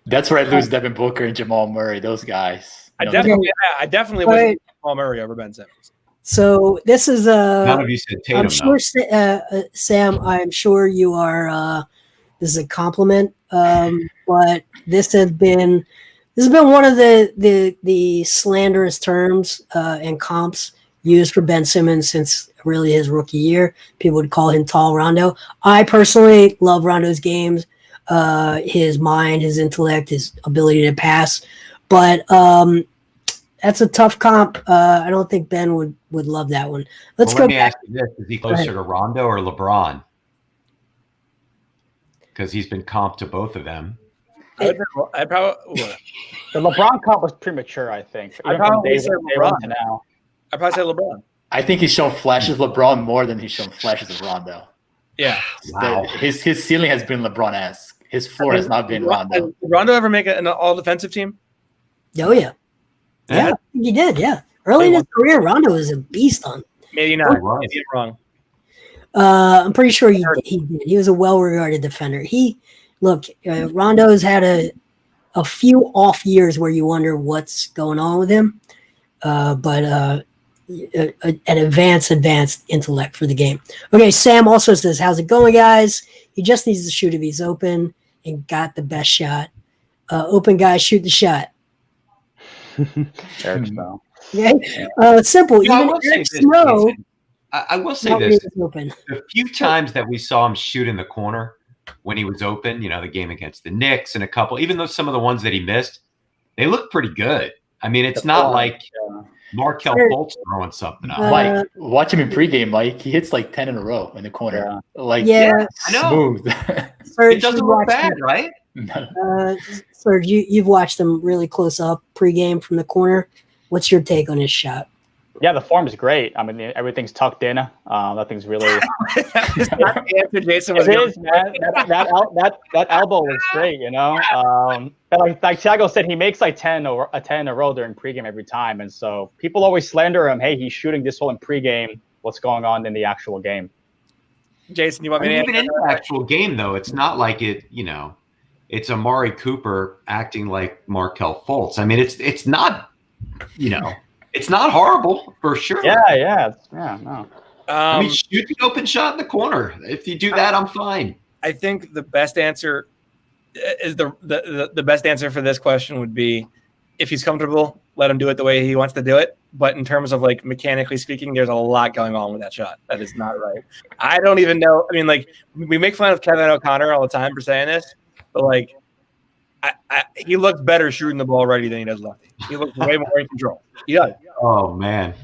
That's where I lose Devin Booker and Jamal Murray. Those guys. I definitely wouldn't pick Jamal Murray over Ben Simmons. So this is None of you said Tatum. I'm sure, Sam. I'm sure you are. This is a compliment, but this has been one of the slanderous terms and comps used for Ben Simmons since really his rookie year. People would call him Tall Rondo. I personally love Rondo's games, his mind, his intellect, his ability to pass, but that's a tough comp. I don't think Ben would love that one. Let me ask you this: is he closer to Rondo or LeBron? Because he's been comped to both of them. I'd probably The LeBron comp was premature, I think. I'd probably say LeBron. Now. I'd probably say LeBron. I think he's shown flashes of LeBron more than he's shown flashes of Rondo. Yeah. Wow. His ceiling has been LeBron-esque. His floor has not been Rondo. Did Rondo ever make an all-defensive team? Oh, yeah. Yeah, he did, yeah. Early in his career, Rondo was a beast on. Maybe not. Maybe I'm wrong. I'm pretty sure he did. He was a well-regarded defender. Rondo's had a few off years where you wonder what's going on with him, but an advanced intellect for the game. Okay, Sam also says, how's it going, guys? He just needs to shoot if he's open and got the best shot. Open guys, shoot the shot. Eric Snow. Yeah, it's simple. Even Eric Snow. I will say this: the few times that we saw him shoot in the corner when he was open, the game against the Knicks and a couple, even though some of the ones that he missed, they look pretty good. I mean, it's not like Markelle Fultz throwing something up. Mike, watch him in pregame, Mike. He hits like 10 in a row in the corner. Yeah, I know. Smooth. It doesn't look bad, right? Serge, you've watched them really close up pregame from the corner. What's your take on his shot? Yeah, the form is great. I mean, everything's tucked in. Nothing's really. Not the answer Jason was. It is, man. That elbow was great, But like Thiago said, he makes like 10 in a row during pregame every time, and so people always slander him. Hey, he's shooting this hole in pregame. What's going on in the actual game? Jason, you want me to even in the actual game though? It's not like it. It's Amari Cooper acting like Markelle Fultz. I mean, it's not. It's not horrible for sure. Yeah. No. I mean, shoot the open shot in the corner. If you do that, I'm fine. I think the best answer is the best answer for this question would be, if he's comfortable, let him do it the way he wants to do it. But in terms of like mechanically speaking, there's a lot going on with that shot. That is not right. I don't even know. I mean, like we make fun of Kevin O'Connor all the time for saying this, but like. He looks better shooting the ball righty than he does lefty. He looks way more in control. He does. Oh, man.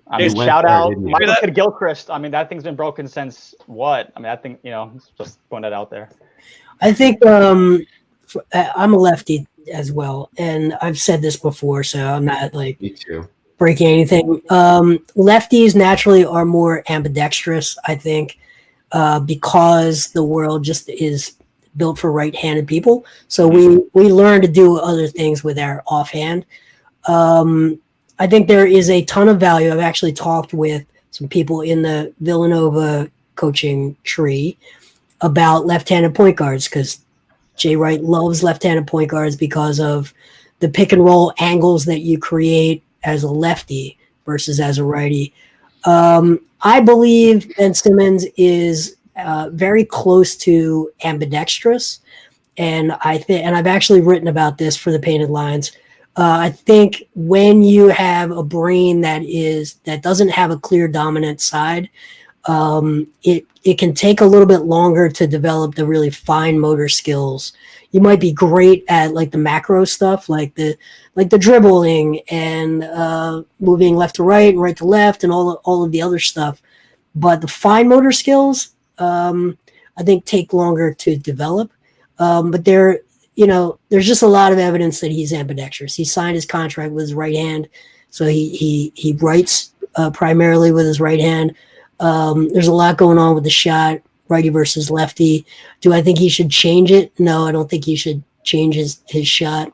I mean, shout out Michael Kidd-Gilchrist. I mean, that thing's been broken since what? I mean, I think, just throwing that out there. I think I'm a lefty as well. And I've said this before, so I'm not like Me too. breaking anything. Lefties naturally are more ambidextrous, I think, because the world just is built for right-handed people. So we learn to do other things with our offhand. I think there is a ton of value. I've actually talked with some people in the Villanova coaching tree about left-handed point guards, because Jay Wright loves left-handed point guards because of the pick and roll angles that you create as a lefty versus as a righty. I believe Ben Simmons is very close to ambidextrous, and I've actually written about this for the Painted Lines. I think when you have a brain that doesn't have a clear dominant side, it can take a little bit longer to develop the really fine motor skills. You might be great at like the macro stuff, like the dribbling and moving left to right and right to left and all of the other stuff, but the fine motor skills, I think take longer to develop. But there's just a lot of evidence that he's ambidextrous. He signed his contract with his right hand, so he writes primarily with his right hand. There's a lot going on with the shot, righty versus lefty. Do I think he should change it? No, I don't think he should change his shot.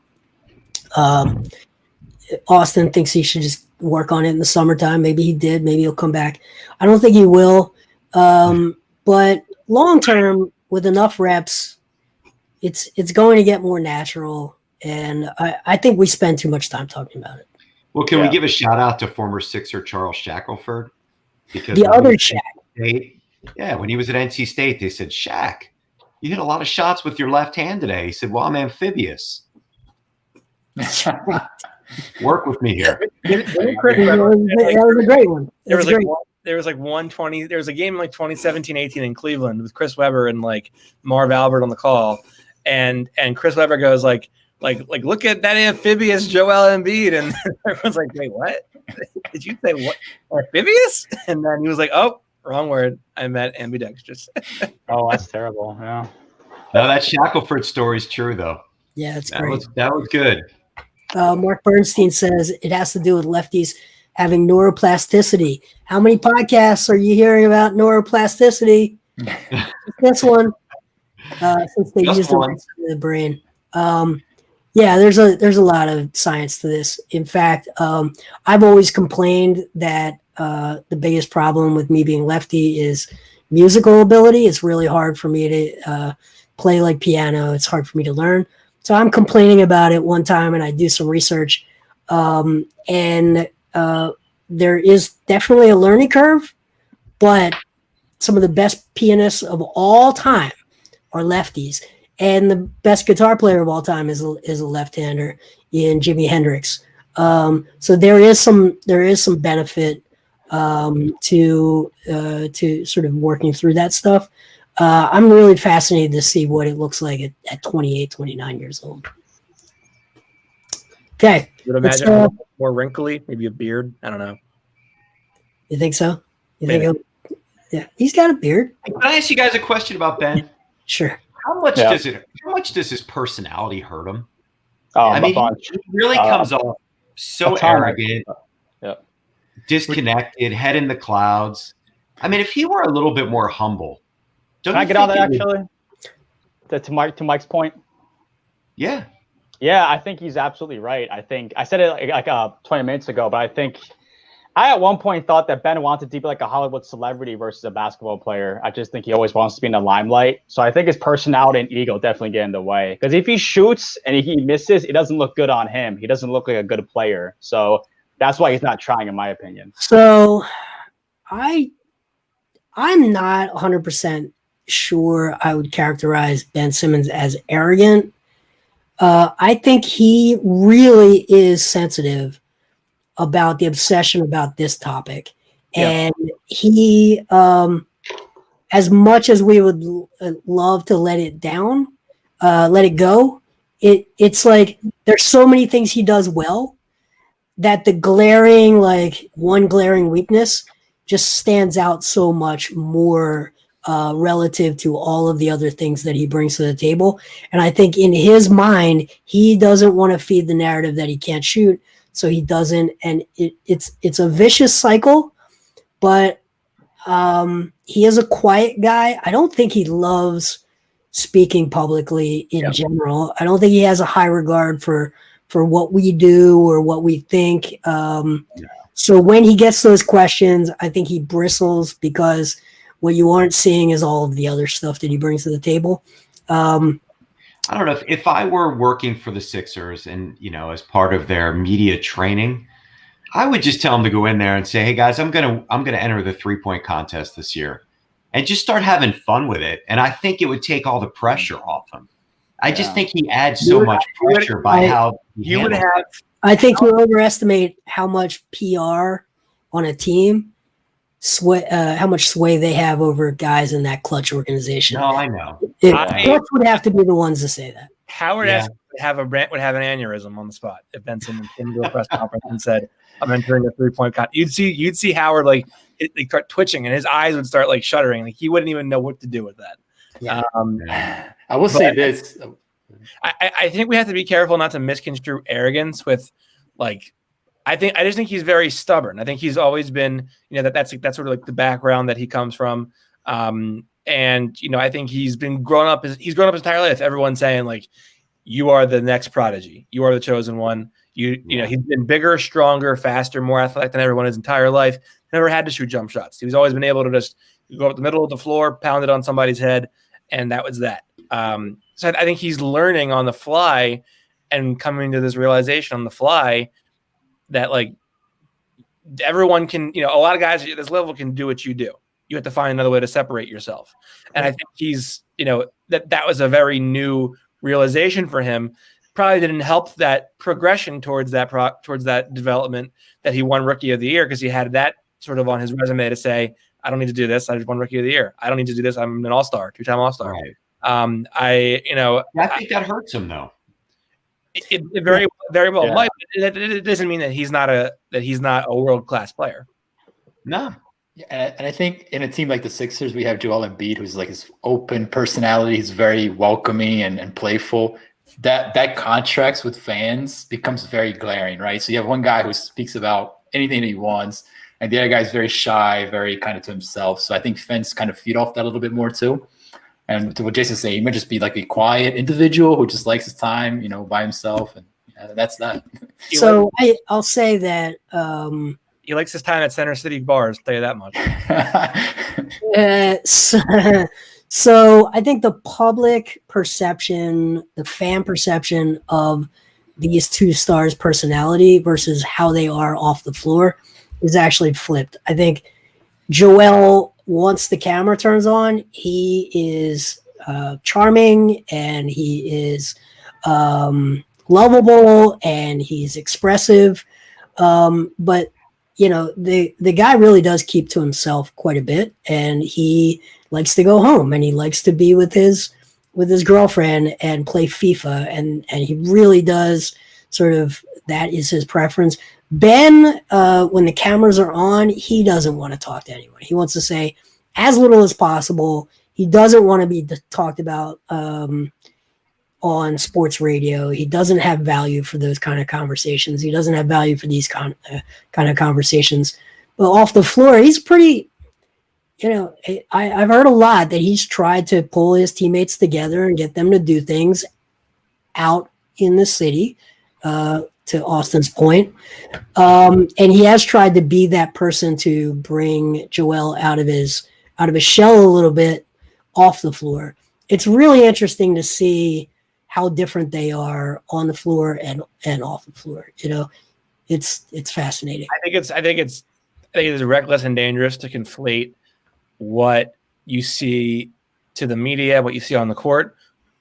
Austin thinks he should just work on it in the summertime. Maybe he did. Maybe he'll come back. I don't think he will. But long term, with enough reps, it's going to get more natural, and I think we spend too much time talking about it. Well, can we give a shout out to former Sixer Charles Shackelford? Because the other Shaq. When he was at NC State, they said, Shaq, you hit a lot of shots with your left hand today. He said, well, I'm amphibious. Work with me here. That was a great one. There was like 120. There was a game in like 2017-18 in Cleveland with Chris Webber and like Marv Albert on the call, and Chris Webber goes like look at that amphibious Joel Embiid, and everyone's like, wait, what? Did you say what? Amphibious? And then he was like, oh, wrong word. I meant ambidextrous. Oh, that's terrible. Yeah. No, that Shackelford story is true though. Yeah, it's great. That was good. Mark Bernstein says it has to do with lefties having neuroplasticity. How many podcasts are you hearing about neuroplasticity? This one, since they use the brain. Yeah, there's a lot of science to this. In fact, I've always complained that the biggest problem with me being lefty is musical ability. It's really hard for me to play like piano. It's hard for me to learn. So I'm complaining about it one time, and I do some research, and there is definitely a learning curve, but some of the best pianists of all time are lefties, and the best guitar player of all time is a left-hander in Jimi Hendrix. So there is some benefit to sort of working through that stuff. I'm really fascinated to see what it looks like at 28, 29 years old. Okay. Would imagine more wrinkly, maybe a beard. I don't know. You think so? Yeah, he's got a beard. Can I ask you guys a question about Ben? Sure. How much does his personality hurt him? Oh, I mean, he really comes off so arrogant, disconnected, head in the clouds. I mean, if he were a little bit more humble, can I get on that actually? To Mike's point. Yeah. Yeah, I think he's absolutely right. I think I said it like 20 minutes ago, but I think I at one point thought that Ben wanted to be like a Hollywood celebrity versus a basketball player. I just think he always wants to be in the limelight. So I think his personality and ego definitely get in the way. Because if he shoots and he misses, it doesn't look good on him. He doesn't look like a good player. So that's why he's not trying, in my opinion. So I'm not 100% sure I would characterize Ben Simmons as arrogant. I think he really is sensitive about the obsession about this topic. And he, as much as we would love to let it go, it's like there's so many things he does well that the glaring weakness just stands out so much more relative to all of the other things that he brings to the table. And I think in his mind, he doesn't want to feed the narrative that he can't shoot. So he doesn't, and it's a vicious cycle, but he is a quiet guy. I don't think he loves speaking publicly in general. I don't think he has a high regard for what we do or what we think. So when he gets those questions, I think he bristles because what you aren't seeing is all of the other stuff that he brings to the table. I don't know if I were working for the Sixers and, as part of their media training, I would just tell them to go in there and say, hey guys, I'm going to enter the 3-point contest this year and just start having fun with it. And I think it would take all the pressure off him. I just think he adds so much pressure by how you would have. I think you overestimate how much PR on a team how much sway they have over guys in that Clutch organization. No, I know. Clutch would have to be the ones to say that. Howard would have an aneurysm on the spot if Ben Simmons came to a press conference and said, "I'm entering a 3-point contest." You'd see Howard start twitching and his eyes would start shuddering. He wouldn't even know what to do with that. Yeah. I will say this. I think we have to be careful not to misconstrue arrogance with I just think he's very stubborn. I think he's always been, that's sort of the background that he comes from. And I think he's grown up his entire life. Everyone's saying you are the next prodigy. You are the chosen one. He's been bigger, stronger, faster, more athletic than everyone his entire life. Never had to shoot jump shots. He's always been able to just go up the middle of the floor, pound it on somebody's head. And that was that. So I think he's learning on the fly and coming to this realization on the fly that like everyone can, a lot of guys at this level can do what you do. You have to find another way to separate yourself. And I think he's, that was a very new realization for him. Probably didn't help that progression towards that development that he won Rookie of the Year, because he had that sort of on his resume to say, I don't need to do this. I just won Rookie of the Year. I don't need to do this. I'm an All-Star, 2-time All-Star. Right. I think that hurts him though. It very, very well might. It doesn't mean that he's not a world-class player. No. Yeah, and I think in a team like the Sixers, we have Joel Embiid, who's like his open personality. He's very welcoming and playful. That contracts with fans becomes very glaring, right? So you have one guy who speaks about anything that he wants, and the other guy's very shy, very kind of to himself. So I think fans kind of feed off that a little bit more too. And to what Jason's saying, he might just be like a quiet individual who just likes his time, by himself, and that's that. So I'll say that he likes his time at Center City bars. I'll tell you that much. So I think the public perception, the fan perception of these two stars' personality versus how they are off the floor is actually flipped. I think Joel, once the camera turns on, he is charming and he is lovable and he's expressive. But the guy really does keep to himself quite a bit, and he likes to go home and he likes to be with his girlfriend and play FIFA, and he really does sort of, that is his preference. Ben, when the cameras are on, he doesn't want to talk to anyone. He wants to say as little as possible. He doesn't want to be talked about on sports radio. He doesn't have value for those kind of conversations. He doesn't have value for these kind of conversations. But off the floor, he's pretty, I've heard a lot that he's tried to pull his teammates together and get them to do things out in the city, to Austin's point. And he has tried to be that person to bring Joel out of his shell a little bit off the floor. It's really interesting to see how different they are on the floor and off the floor. It's fascinating. I think it's reckless and dangerous to conflate what you see to the media, what you see on the court,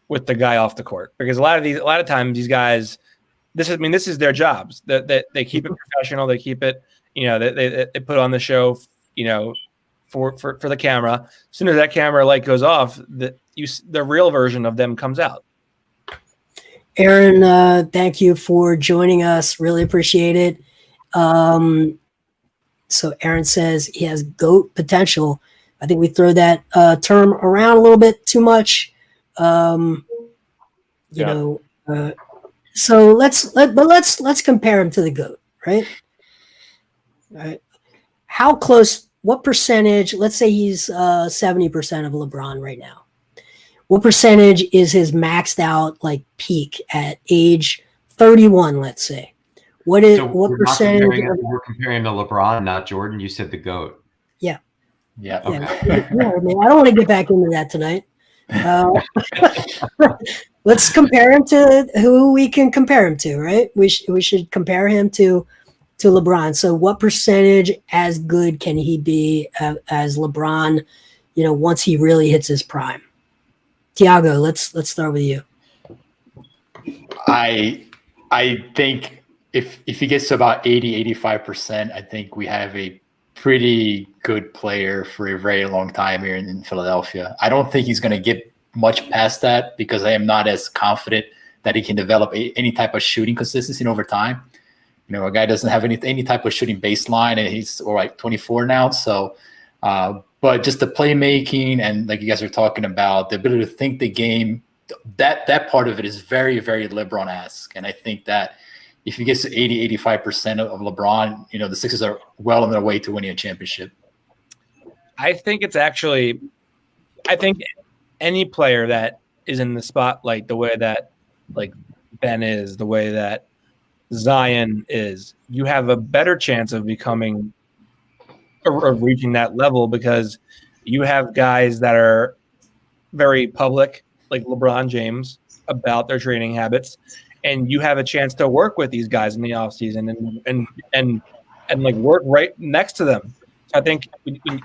with the guy off the court, because a lot of times these guys, this is their jobs. That they keep it professional. They keep it, they put on the show, for the camera. As soon as that camera light goes off, the real version of them comes out. Aaron, thank you for joining us. Really appreciate it. So Aaron says he has GOAT potential. I think we throw that term around a little bit too much. So let's compare him to the GOAT, right? All right. How close? What percentage? Let's say he's 70% of LeBron right now. What percentage is his maxed out peak at age 31? Let's say. What percentage? We're comparing to LeBron, not Jordan. You said the GOAT. Yeah. Yeah. Okay. Yeah, I don't want to get back into that tonight. Let's compare him to who we can compare him to, right? We should compare him to LeBron. So what percentage as good can he be as LeBron, once he really hits his prime? Tiago, let's start with you. I think if he gets to about 80-85%, I think we have a pretty good player for a very long time here in Philadelphia. I don't think he's going to get much past that, because I am not as confident that he can develop any type of shooting consistency over time. A guy doesn't have any type of shooting baseline, and he's 24 now. So, but just the playmaking and, like you guys are talking about, the ability to think the game, that part of it is very, very LeBron-esque. And I think that if he gets to 80-85% of LeBron, the Sixers are well on their way to winning a championship. I think any player that is in the spotlight, the way that Ben is, the way that Zion is, you have a better chance of becoming or reaching that level, because you have guys that are very public, like LeBron James about their training habits, and you have a chance to work with these guys in the offseason and like work right next to them. So I think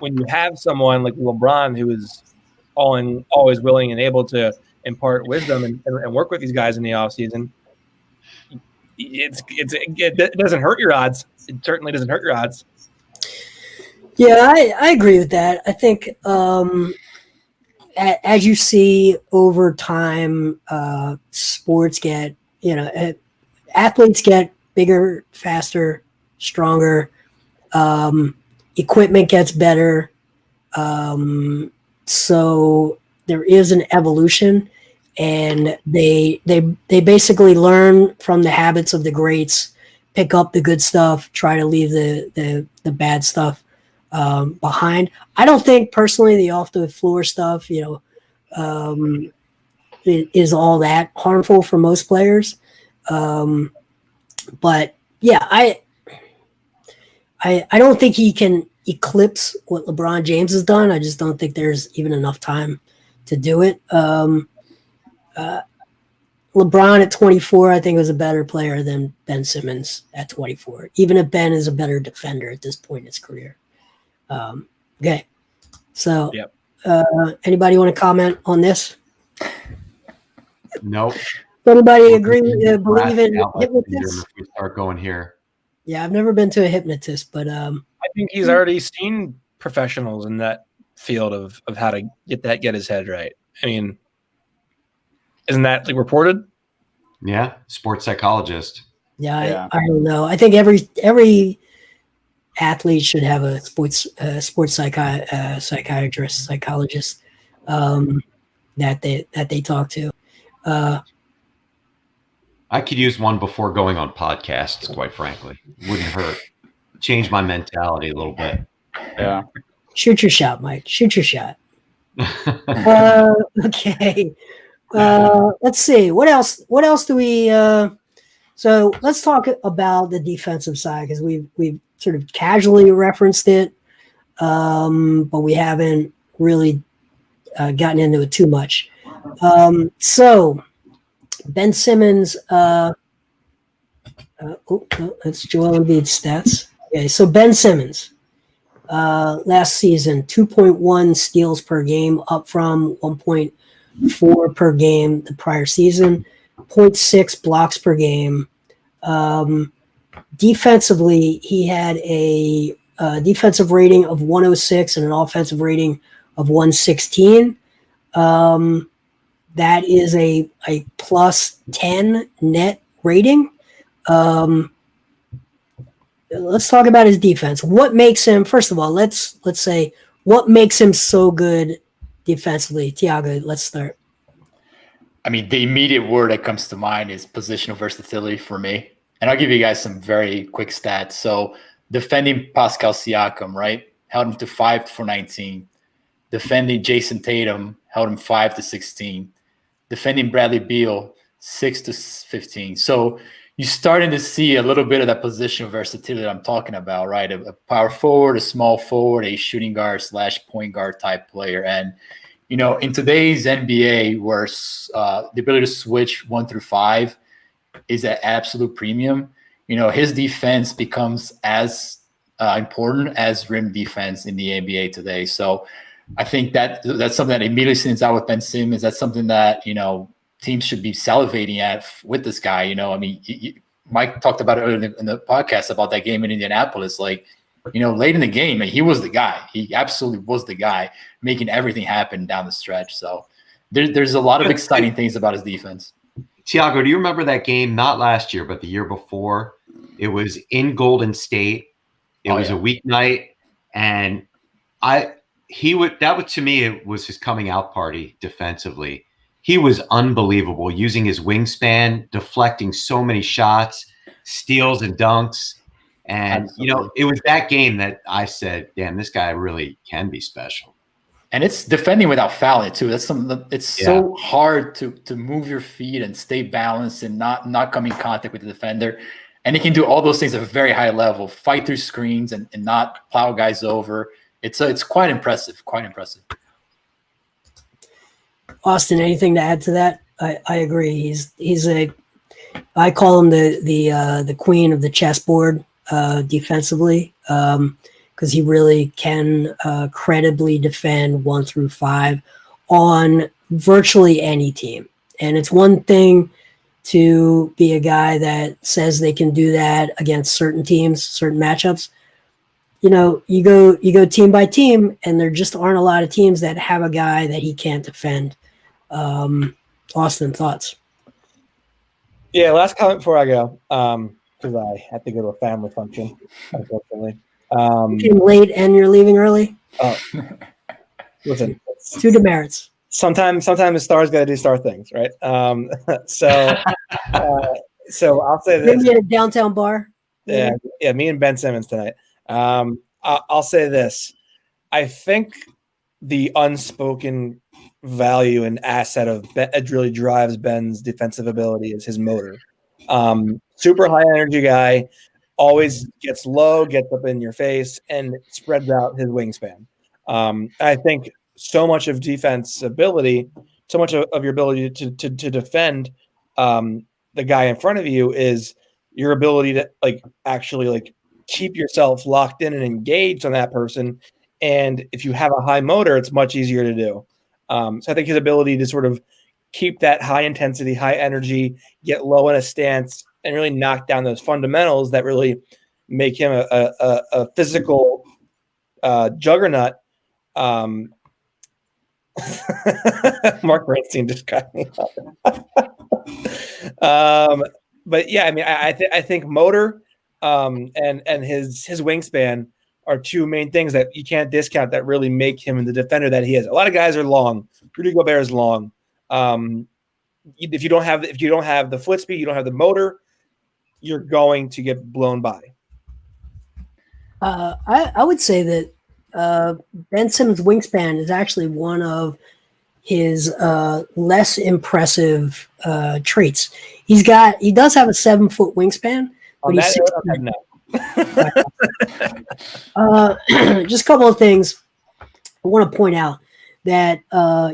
when you have someone like LeBron who is always willing and able to impart wisdom and work with these guys in the offseason, it doesn't hurt your odds. It certainly doesn't hurt your odds. Yeah, I agree with that. I think as you see over time, sports get, athletes get bigger, faster, stronger. Equipment gets better. So there is an evolution, and they basically learn from the habits of the greats, pick up the good stuff, try to leave the bad stuff behind. I don't think personally the off the floor stuff, is all that harmful for most players. But yeah, I don't think he can eclipse what LeBron James has done. I just don't think there's even enough time to do it. LeBron at 24, I think, was a better player than Ben Simmons at 24, even if Ben is a better defender at this point in his career. Okay. So, Yep. Anybody want to comment on this? Nope. Does anybody agree, believe in If hypnotists? we start going here. Yeah, I've never been to a hypnotist, but I think he's already seen professionals in that field of how to get his head right. I mean, isn't that like reported? Yeah, sports psychologist. yeah. I don't know. I think every athlete should have a sports psychologist that they talk to. I could use one before going on podcasts, quite frankly. Wouldn't hurt. Change my mentality a little bit. Yeah. Shoot your shot, Mike. Shoot your shot. Okay. Let's see. What else do we so let's talk about the defensive side, because we've sort of casually referenced it, but we haven't really gotten into it too much. So Ben Simmons, that's Joel Embiid's stats. Okay, so Ben Simmons, last season, 2.1 steals per game, up from 1.4 per game the prior season, 0.6 blocks per game. Defensively, he had a defensive rating of 106 and an offensive rating of 116. That is a plus 10 net rating. Let's talk about his defense. What makes him, first of all, let's say, what makes him so good defensively? Tiago, let's start. I mean, the immediate word that comes to mind is positional versatility for me. And I'll give you guys some very quick stats. So defending Pascal Siakam, right? Held him to 5 for 19. Defending Jason Tatum, held him 5 to 16. Defending Bradley Beal, 6 to 15. So you're starting to see a little bit of that positional versatility that I'm talking about, right? A power forward, a small forward, a shooting guard / point guard type player. And, in today's NBA, where the ability to switch 1 through 5 is at absolute premium, his defense becomes as important as rim defense in the NBA today. So I think that's something that immediately stands out with Ben Simmons. That's something that, teams should be salivating at with this guy. I mean, Mike talked about it earlier in the podcast about that game in Indianapolis. Like, late in the game, he was the guy. He absolutely was the guy making everything happen down the stretch. So there's a lot of exciting things about his defense. Tiago, do you remember that game? Not last year, but the year before. It was in Golden State. It was a weeknight, and that to me, it was his coming out party defensively. He was unbelievable, using his wingspan, deflecting so many shots, steals and dunks. And, it was that game that I said, damn, this guy really can be special. And it's defending without fouling too. That's something it's so hard to move your feet and stay balanced and not come in contact with the defender. And he can do all those things at a very high level, fight through screens and not plow guys over. It's quite impressive, Austin, anything to add to that? I agree. I call him the queen of the chessboard defensively, because he really can credibly defend 1 through 5 on virtually any team. And it's one thing to be a guy that says they can do that against certain teams, certain matchups. You go team by team, and there just aren't a lot of teams that have a guy that he can't defend. Austin, thoughts? Yeah, last comment before I go, because I had to go to a family function, unfortunately. You came late and you're leaving early? Listen, Two demerits. Sometimes the stars got to do star things, right? So I'll say this. Maybe at a downtown bar. Yeah, me and Ben Simmons tonight. I'll say this. I think the unspoken value and asset of Ben, it really drives Ben's defensive ability is his motor. Super high energy guy, always gets low, gets up in your face, and spreads out his wingspan. I think so much of defense ability, so much of your ability to defend the guy in front of you is your ability to actually keep yourself locked in and engaged on that person. And if you have a high motor, it's much easier to do. So I think his ability to sort of keep that high intensity, high energy, get low in a stance, and really knock down those fundamentals that really make him a physical juggernaut. Mark Bernstein just cracked me up. But yeah, I mean, I think motor and his wingspan are two main things that you can't discount that really make him the defender that he is. A lot of guys are long. Rudy Gobert is long. If you don't have the foot speed, you don't have the motor, you're going to get blown by. I would say that Ben Simmons' wingspan is actually one of his less impressive traits. He does have a 7-foot wingspan, but he's 6'9". Just a couple of things I want to point out that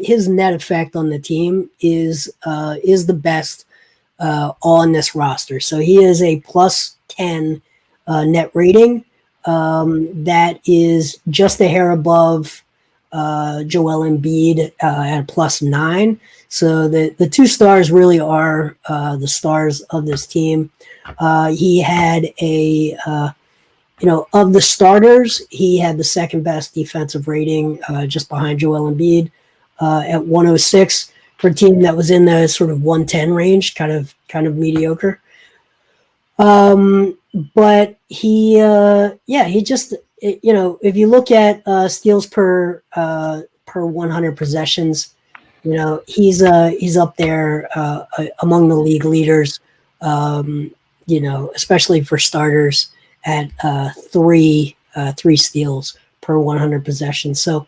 his net effect on the team is the best on this roster. So he is a +10 net rating. That is just a hair above Joel Embiid at a +9. So the two stars really are the stars of this team. He had of the starters, he had the second best defensive rating, just behind Joel Embiid at 106 for a team that was in the sort of 110 range, kind of mediocre. But he just, if you look at steals per 100 possessions, he's up there among the league leaders, especially for starters at 3 steals per 100 possessions. So,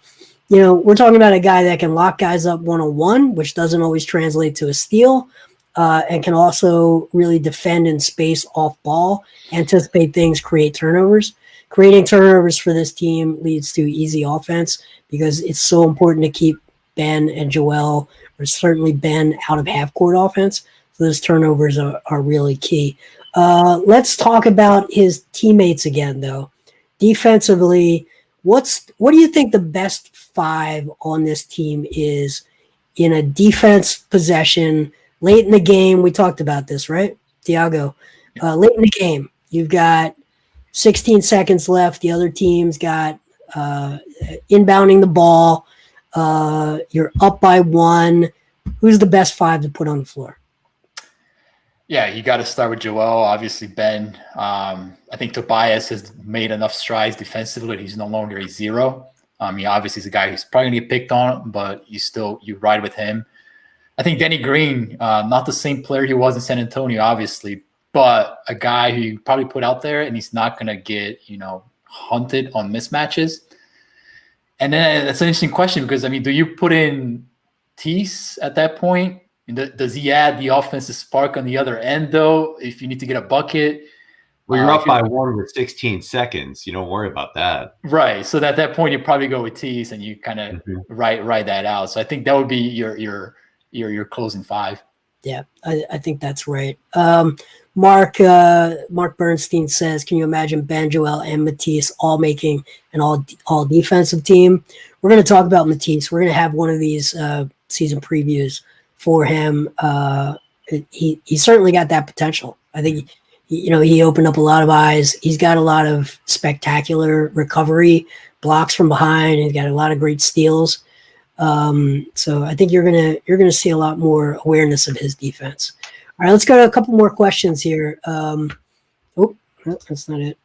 we're talking about a guy that can lock guys up one-on-one, which doesn't always translate to a steal, and can also really defend in space off ball, anticipate things, create turnovers. Creating turnovers for this team leads to easy offense because it's so important to keep Ben and Joel, or certainly Ben, out of half-court offense. So those turnovers are really key. Let's talk about his teammates again, though. Defensively, what do you think the best 5 on this team is in a defense possession late in the game? We talked about this, right, Thiago? Late in the game, you've got 16 seconds left. The other team's got inbounding the ball. You're up by 1. Who's the best 5 to put on the floor? Yeah, you got to start with Joel. Obviously, Ben. I think Tobias has made enough strides defensively. He's no longer a 0. Obviously, he's a guy who's probably going to get picked on, but you ride with him. I think Danny Green, not the same player he was in San Antonio, obviously, but a guy who you probably put out there and he's not going to get, hunted on mismatches. And then that's an interesting question because, do you put in Tease at that point? Does he add the offensive spark on the other end, though, if you need to get a bucket? Well, you're up by 1 with 16 seconds. You don't worry about that. Right. So at that point, you probably go with tees and you kind of write that out. So I think that would be your closing 5. Yeah, I think that's right. Mark Bernstein says, can you imagine Ben, Joel, and Matisse all making an all defensive team? We're going to talk about Matisse. We're going to have one of these season previews for him. He certainly got that potential. I think he opened up a lot of eyes. He's got a lot of spectacular recovery, blocks from behind. He's got a lot of great steals. So I think you're gonna see a lot more awareness of his defense. All right, let's go to a couple more questions here. No, that's not it.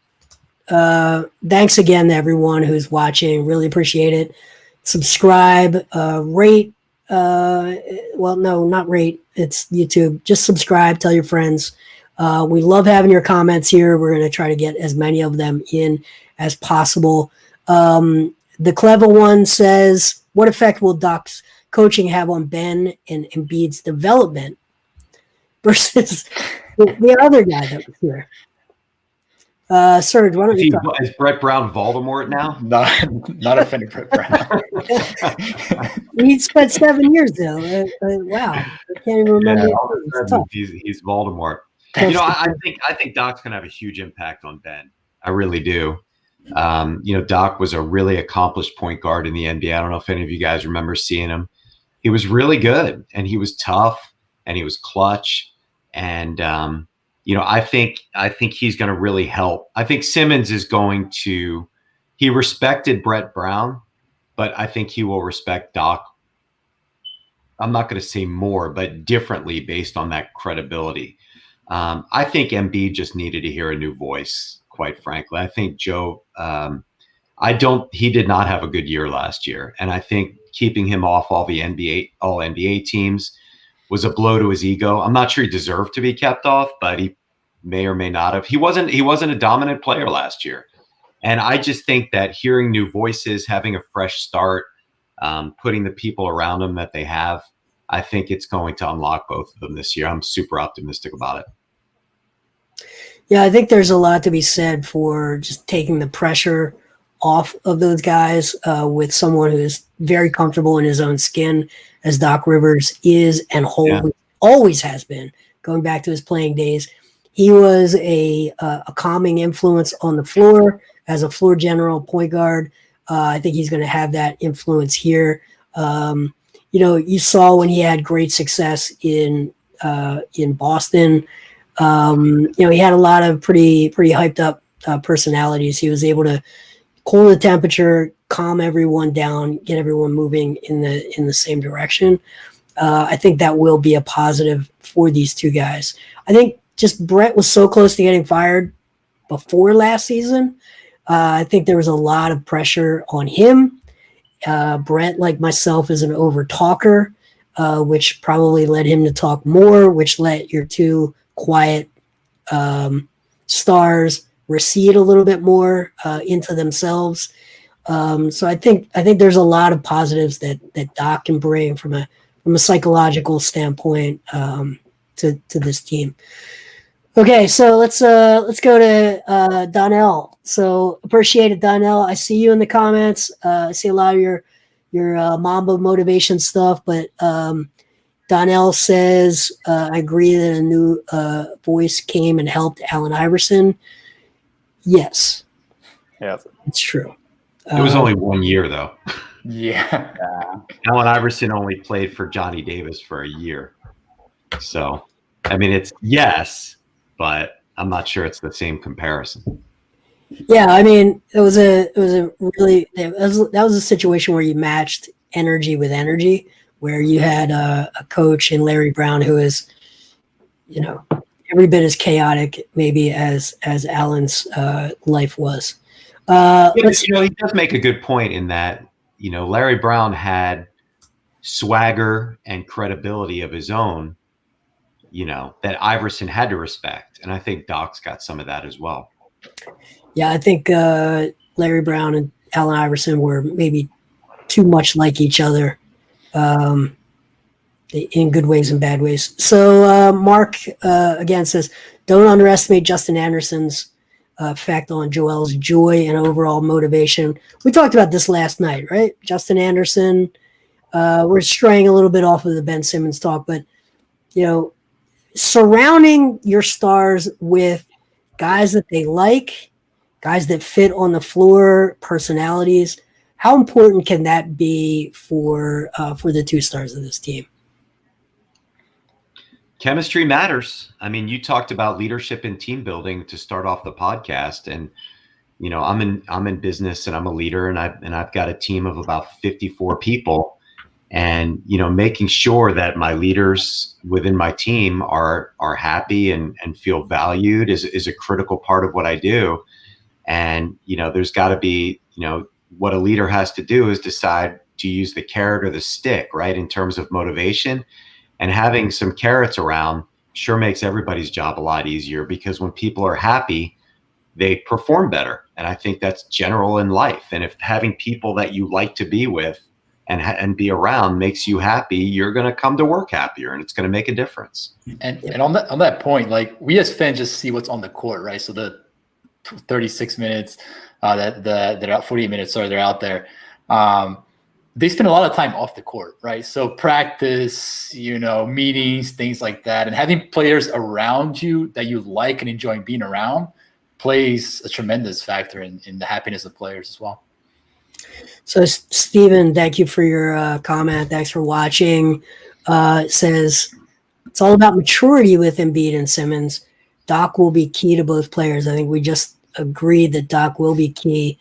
Thanks again to everyone who's watching. Really appreciate it. Subscribe, rate. Well, no, not rate. It's YouTube. Just subscribe. Tell your friends. We love having your comments here. We're going to try to get as many of them in as possible. The clever one says, what effect will Doc's coaching have on Ben and Embiid's development versus the other guy that was here? Serge, why don't you talk? Is Brett Brown Voldemort now? Not a fan of Brett Brown. He spent 7 years there. Wow. I can't even remember. He's Voldemort. I think Doc's going to have a huge impact on Ben. I really do. Doc was a really accomplished point guard in the NBA. I don't know if any of you guys remember seeing him. He was really good, and he was tough, and he was clutch. And, I think he's going to really help. I think Simmons is going to – he respected Brett Brown, but I think he will respect Doc. I'm not going to say more, but differently based on that credibility. I think Embiid just needed to hear a new voice, quite frankly. I think Joe, he did not have a good year last year. And I think keeping him off all NBA teams was a blow to his ego. I'm not sure he deserved to be kept off, but he may or may not have. He wasn't a dominant player last year. And I just think that hearing new voices, having a fresh start, putting the people around him that they have, I think it's going to unlock both of them this year. I'm super optimistic about it. Yeah, I think there's a lot to be said for just taking the pressure off of those guys with someone who's very comfortable in his own skin, as Doc Rivers is and always has been, going back to his playing days. He was a calming influence on the floor as a floor general point guard. I think he's going to have that influence here. You saw when he had great success in Boston. He had a lot of pretty hyped up personalities. He was able to cool the temperature, calm everyone down, get everyone moving in the same direction. I think that will be a positive for these two guys. I think just Brett was so close to getting fired before last season. I think there was a lot of pressure on him. Brett, like myself, is an over talker, which probably led him to talk more, which let your two quiet stars recede a little bit more into themselves. So I think there's a lot of positives that Doc can bring from a psychological standpoint to this team. Okay, so let's go to Donnell. So appreciate it, Donnell. I see you in the comments. I see a lot of your Mamba motivation stuff, but Donnell says, I agree that a new voice came and helped Allen Iverson. Yes. Yeah, it's true. It was only 1 year, though. Yeah. Allen Iverson only played for Johnny Davis for a year. So, I mean, it's yes, but I'm not sure it's the same comparison. Yeah, I mean, that was a situation where you matched energy with energy, where you had a coach in Larry Brown who is, every bit as chaotic maybe as Allen's life was. He does make a good point in that, Larry Brown had swagger and credibility of his own, that Iverson had to respect. And I think Doc's got some of that as well. Yeah, I think Larry Brown and Allen Iverson were maybe too much like each other in good ways and bad ways. So Mark, again, says, don't underestimate Justin Anderson's effect on Joel's joy and overall motivation. We talked about this last night, right? Justin Anderson. We're straying a little bit off of the Ben Simmons talk, but surrounding your stars with guys that they like, guys that fit on the floor, personalities. How important can that be for the two stars of this team? Chemistry matters. I mean, you talked about leadership and team building to start off the podcast, and I'm in business and I'm a leader, and I've got a team of about 54 people, and making sure that my leaders within my team are happy and feel valued is a critical part of what I do. And there's got to be what a leader has to do is decide to use the carrot or the stick, right, in terms of motivation. And having some carrots around sure makes everybody's job a lot easier, because when people are happy, they perform better. And I think that's general in life. And if having people that you like to be with and be around makes you happy, you're going to come to work happier, and it's going to make a difference. And on that point, like, we as fans just see what's on the court, right? So the 36 minutes that they're out, 48 minutes, sorry, they're out there. They spend a lot of time off the court, right? So practice, meetings, things like that. And having players around you that you like and enjoy being around plays a tremendous factor in the happiness of players as well. So, Steven, thank you for your comment. Thanks for watching. It says, it's all about maturity with Embiid and Simmons. Doc will be key to both players. I think we just agreed that Doc will be key.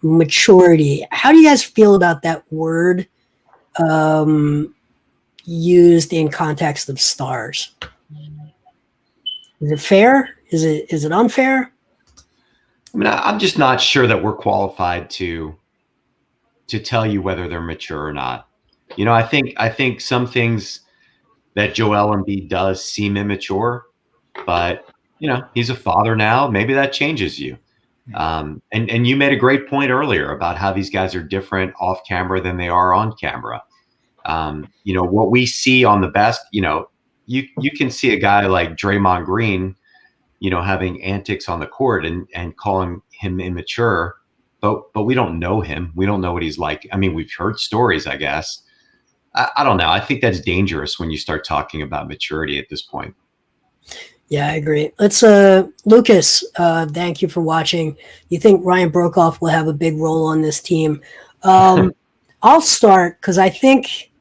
Maturity. How do you guys feel about that word used in context of stars? Is it fair? Is it unfair? I mean, I'm just not sure that we're qualified to tell you whether they're mature or not. I think some things that Joel Embiid does seem immature, but he's a father now. Maybe that changes you. And you made a great point earlier about how these guys are different off camera than they are on camera. What we see on the best, you can see a guy like Draymond Green, having antics on the court and calling him immature, but we don't know him. We don't know what he's like. I mean, we've heard stories, I guess. I don't know. I think that's dangerous when you start talking about maturity at this point. Yeah, I agree. Let's, Lucas, thank you for watching. You think Ryan Broekhoff will have a big role on this team? I'll start because I think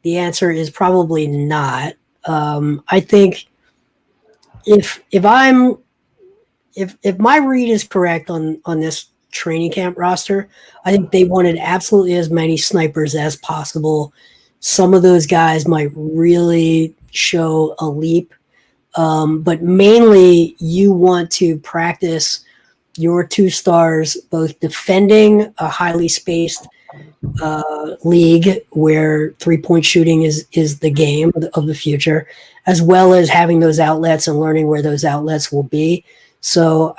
the answer is probably not. I think if my read is correct on this training camp roster, I think they wanted absolutely as many snipers as possible. Some of those guys might really show a leap. But mainly you want to practice your two stars, both defending a highly spaced league where 3-point shooting is the game of the future, as well as having those outlets and learning where those outlets will be. So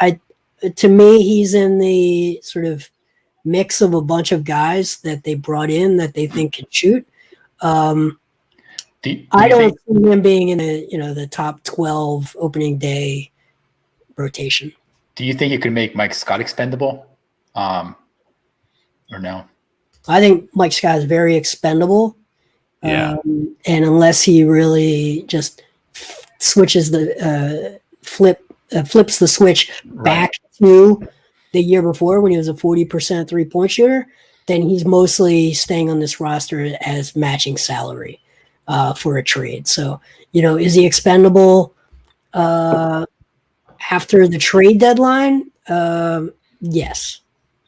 to me, he's in the sort of mix of a bunch of guys that they brought in that they think can shoot. I don't see him being in the top 12 opening day rotation. Do you think you could make Mike Scott expendable, or no? I think Mike Scott is very expendable. Yeah. And unless he really just switches flips the switch back to the year before when he was a 40% 3-point shooter, then he's mostly staying on this roster as matching salary for a trade. So, is he expendable after the trade deadline? Yes.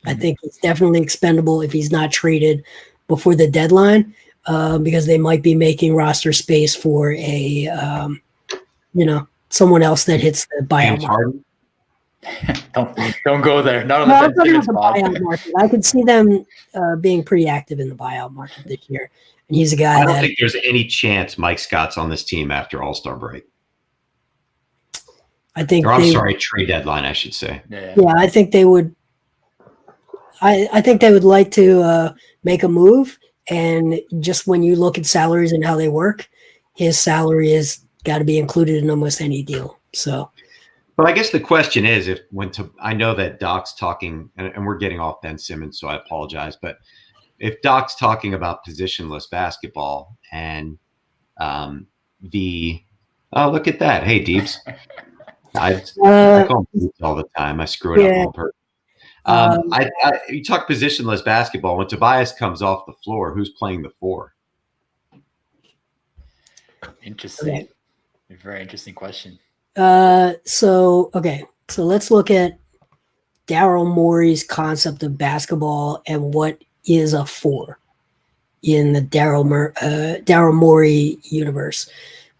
I think he's definitely expendable if he's not traded before the deadline, because they might be making roster space for a, someone else that hits the buyout market. Don't go there. Not on No, the I'm talking about the buyout market. I could see them being pretty active in the buyout market this year. And he's a guy I don't think there's any chance Mike Scott's on this team after All-Star break. Trade deadline, I should say. Yeah, I think they would. I think they would like to make a move, and just when you look at salaries and how they work, his salary has got to be included in almost any deal. So, But I guess the question is, I know that Doc's talking, and we're getting off Ben Simmons, so I apologize. But if Doc's talking about positionless basketball and oh, look at that. Hey, Deebs. I call him Deebs all the time. I screw it up on purpose. You talk positionless basketball. When Tobias comes off the floor, who's playing the 4? Interesting. Okay. A very interesting question. So let's look at Daryl Morey's concept of basketball and what is a 4 in the Daryl Morey universe.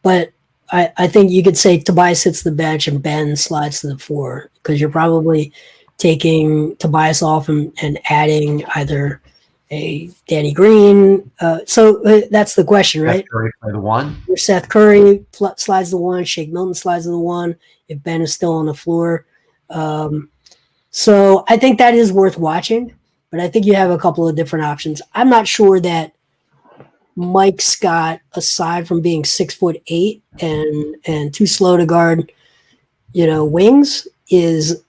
But I think you could say Tobias hits the bench and Ben slides to the 4, because you're probably taking Tobias off and adding either a Danny Green. So that's the question, right? Seth Curry play the 1. Seth Curry slides the 1. Shake Milton slides to the 1 if Ben is still on the floor. So I think that is worth watching, but I think you have a couple of different options. I'm not sure that Mike Scott, aside from being 6'8" and too slow to guard, wings, is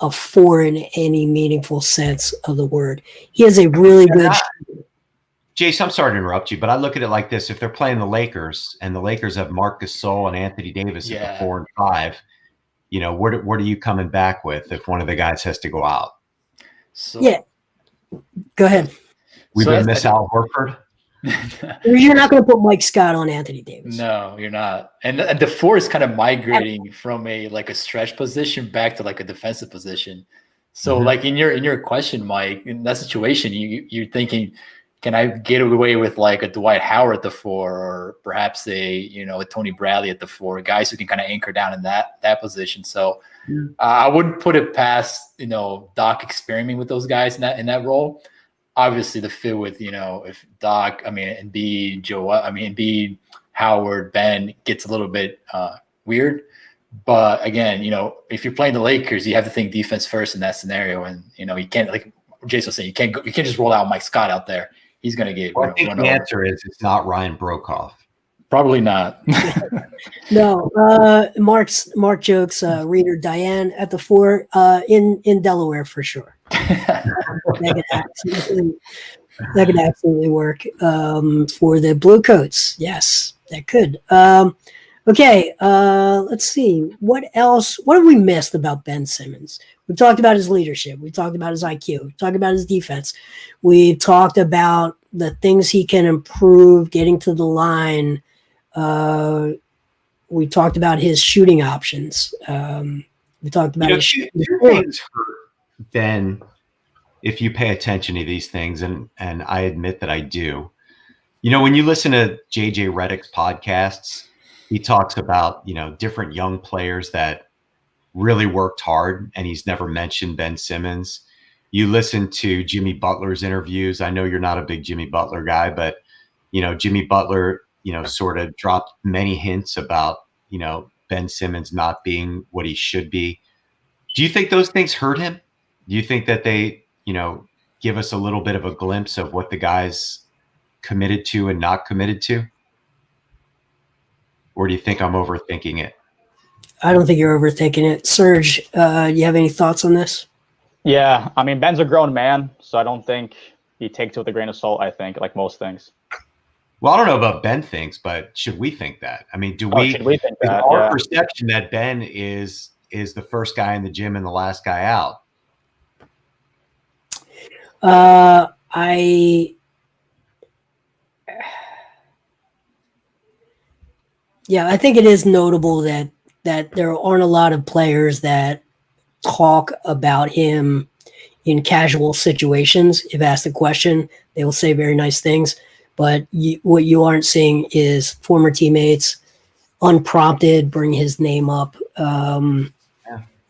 a 4 in any meaningful sense of the word. He has a really good. Jace, I'm sorry to interrupt you, but I look at it like this: if they're playing the Lakers and the Lakers have Marc Gasol and Anthony Davis at the 4 and 5, what are you coming back with if one of the guys has to go out? So, yeah, go ahead. We're going to miss Al Horford. You're not going to put Mike Scott on Anthony Davis. No, you're not. And the 4 is kind of migrating from a stretch position back to a defensive position. So in your question, Mike, in that situation, you're thinking, can I get away with a Dwight Howard at the 4, or perhaps a Tony Bradley at the 4, guys who can kind of anchor down in that position. So I wouldn't put it past Doc experimenting with those guys in that role. Obviously, the fit with if Doc, Embiid, Embiid, Howard, Ben gets a little bit weird. But again, if you're playing the Lakers, you have to think defense first in that scenario, and you can't, like Jason was saying, you can't just roll out Mike Scott out there. He's going to get. Well, I think the answer is it's not Ryan Brokoff. Probably not. No, Mark jokes. Reader Diane at the 4 in Delaware for sure. That could absolutely work for the Blue Coats. Yes, that could. Okay, let's see. What else? What have we missed about Ben Simmons? We talked about his leadership. We talked about his IQ. We talked about his defense. We talked about the things he can improve, getting to the line. We talked about his shooting options. We talked about his shooting. Things hurt Ben if you pay attention to these things, and I admit that I do. When you listen to JJ Redick's podcasts, he talks about, different young players that really worked hard, and he's never mentioned Ben Simmons. You listen to Jimmy Butler's interviews. I know you're not a big Jimmy Butler guy, but, Jimmy Butler, sort of dropped many hints about, Ben Simmons not being what he should be. Do you think those things hurt him? Do you think that they, give us a little bit of a glimpse of what the guy's committed to and not committed to? Or do you think I'm overthinking it? I don't think you're overthinking it. Serge, do you have any thoughts on this? Yeah, Ben's a grown man, so I don't think he takes it with a grain of salt, I think, like most things. Well, I don't know about Ben thinks, but should we think that? Should we think that? Our perception that Ben is the first guy in the gym and the last guy out? I think it is notable that there aren't a lot of players that talk about him in casual situations. If asked a question, they will say very nice things. But what you aren't seeing is former teammates unprompted bring his name up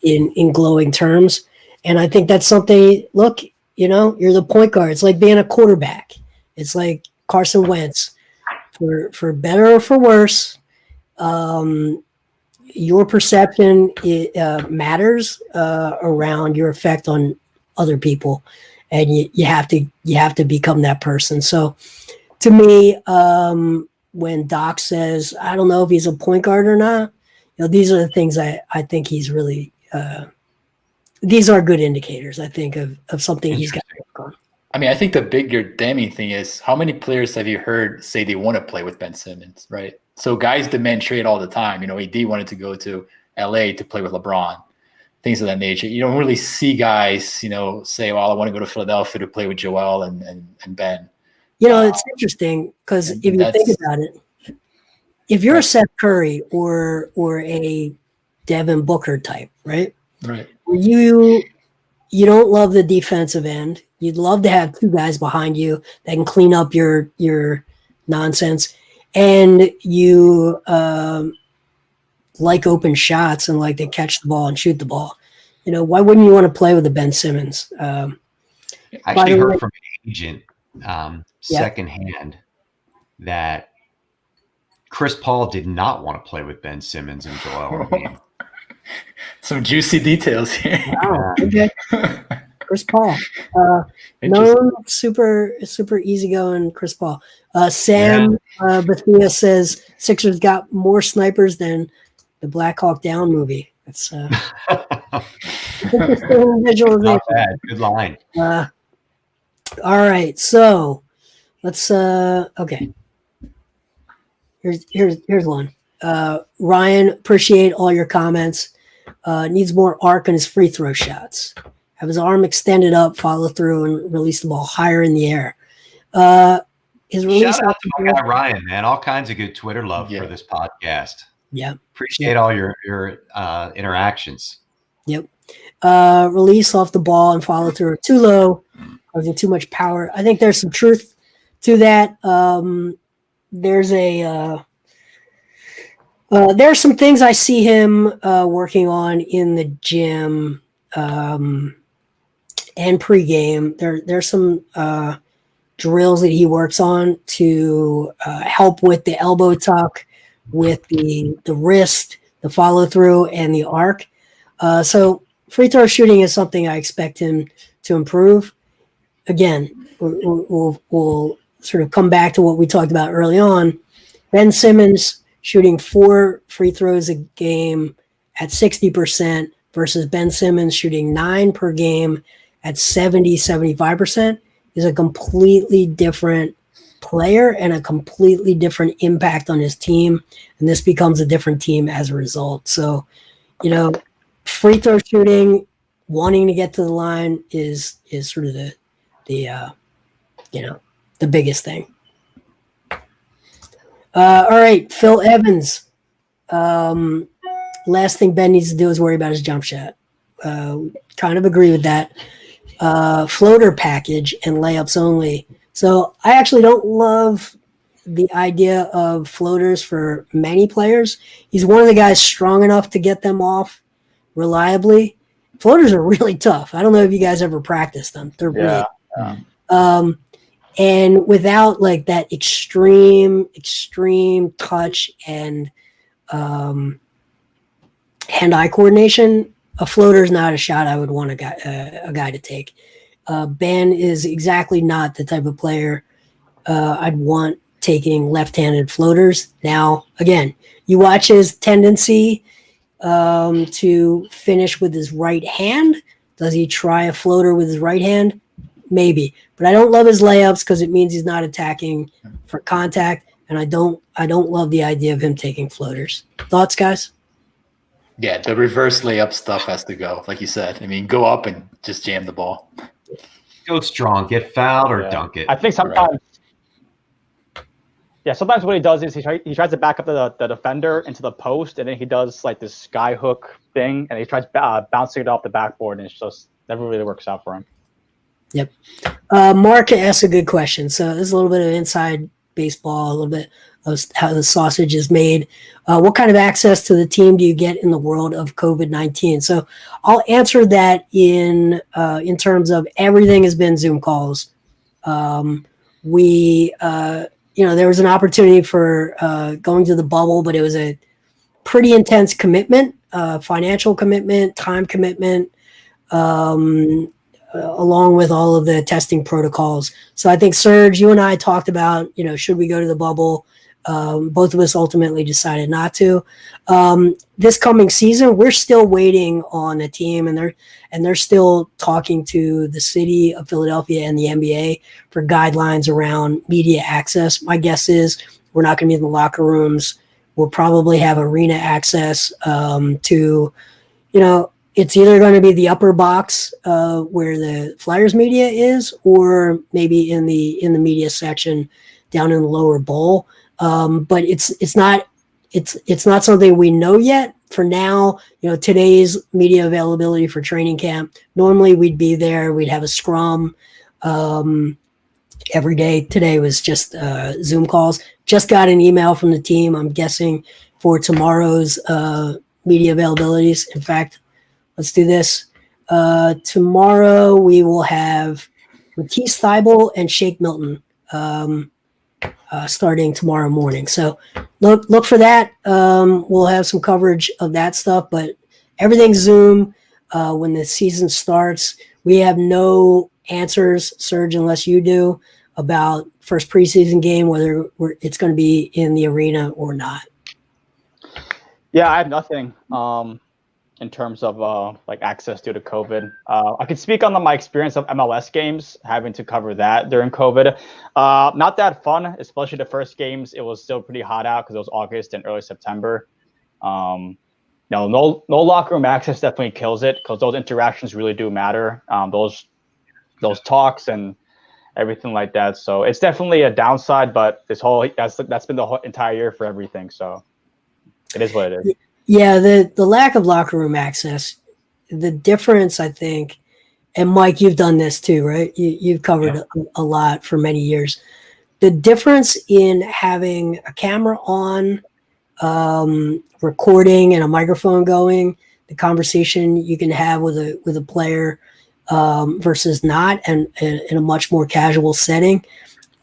in glowing terms. And I think that's something, look, you're the point guard. It's like being a quarterback. It's like Carson Wentz. For better or for worse, your perception matters around your effect on other people, and you have to become that person. So, to me, when Doc says, "I don't know if he's a point guard or not," these are the things I think he's really. These are good indicators, I think, of something he's got to work on. I mean, I think the bigger damning thing is how many players have you heard say they want to play with Ben Simmons, right? So guys demand trade all the time. AD wanted to go to LA to play with LeBron, things of that nature. You don't really see guys, say, well, I want to go to Philadelphia to play with Joel and Ben. It's interesting because if you think about it, if you're a Seth Curry or a Devin Booker type, right? Right. You don't love the defensive end. You'd love to have two guys behind you that can clean up your nonsense, and you like open shots and like to catch the ball and shoot the ball. Why wouldn't you want to play with a Ben Simmons? I actually heard from an agent secondhand that Chris Paul did not want to play with Ben Simmons and Joel Embiid. Some juicy details here. Wow. Okay. Chris Paul. Known super easygoing Chris Paul. Sam Bethia says Sixers got more snipers than the Black Hawk Down movie. That's interesting visualization. Not bad. Good line. All right, so let's okay. Here's one. Ryan, appreciate all your comments. Needs more arc in his free throw shots. Have his arm extended up, follow through, and release the ball higher in the air. His release. Shout out to my guy Ryan, man. All kinds of good Twitter love for this podcast. Yeah. Appreciate all your interactions. Yep. Release off the ball and follow through too low, causing too much power. I think there's some truth to that. There's some things I see him working on in the gym and pregame. There's some drills that he works on to help with the elbow tuck, with the wrist, the follow through, and the arc. So free throw shooting is something I expect him to improve. Again, we'll sort of come back to what we talked about early on. Ben Simmons shooting 4 free throws a game at 60% versus Ben Simmons shooting 9 per game at 75% is a completely different player and a completely different impact on his team. And this becomes a different team as a result. So, free throw shooting, wanting to get to the line is sort of the biggest thing. All right, Phil Evans. Last thing Ben needs to do is worry about his jump shot. Kind of agree with that. Floater package and layups only. So I actually don't love the idea of floaters for many players. He's one of the guys strong enough to get them off reliably. Floaters are really tough. I don't know if you guys ever practiced them. They're really and without like that extreme touch and hand-eye coordination, a floater is not a shot I would want a guy to take. Ben is exactly not the type of player I'd want taking left-handed floaters. Now, again, you watch his tendency to finish with his right hand. Does he try a floater with his right hand? Maybe, but I don't love his layups because it means he's not attacking for contact, and I don't love the idea of him taking floaters. Thoughts, guys? Yeah, the reverse layup stuff has to go, like you said. I mean, go up and just jam the ball. Go strong, get fouled or dunk it. I think sometimes, sometimes what he does is he tries to back up the defender into the post, and then he does like this sky hook thing, and he tries bouncing it off the backboard, and it's just never really works out for him. Yep. Mark asked a good question. So there's a little bit of inside baseball, a little bit of how the sausage is made. What kind of access to the team do you get in the world of COVID-19? So I'll answer that in terms of everything has been Zoom calls. There was an opportunity for going to the bubble, but it was a pretty intense commitment, financial commitment, time commitment, along with all of the testing protocols. So I think, Serge, you and I talked about, should we go to the bubble? Both of us ultimately decided not to. This coming season, we're still waiting on a team, and they're still talking to the city of Philadelphia and the NBA for guidelines around media access. My guess is we're not going to be in the locker rooms. We'll probably have arena access to, it's either going to be the upper box where the Flyers media is, or maybe in the media section down in the lower bowl. But it's not something we know yet. For now, today's media availability for training camp, normally we'd be there. We'd have a scrum every day. Today was just Zoom calls. Just got an email from the team, I'm guessing, for tomorrow's media availabilities. In fact, let's do this. Tomorrow we will have Matisse Thybulle and Shake Milton starting tomorrow morning. So look for that. We'll have some coverage of that stuff, but everything's Zoom. When the season starts, we have no answers, Serge, unless you do, about first preseason game, whether it's going to be in the arena or not. Yeah, I have nothing in terms of access due to COVID. I can speak on my experience of MLS games, having to cover that during COVID. Not that fun, especially the first games. It was still pretty hot out because it was August and early September. No locker room access definitely kills it, because those interactions really do matter. Those talks and everything like that. So it's definitely a downside, but that's been the whole entire year for everything. So it is what it is. Yeah, the lack of locker room access, the difference, I think, and Mike, you've done this too, right? You've covered a lot for many years. The difference in having a camera on, recording, and a microphone going, the conversation you can have with a player versus not, and in a much more casual setting,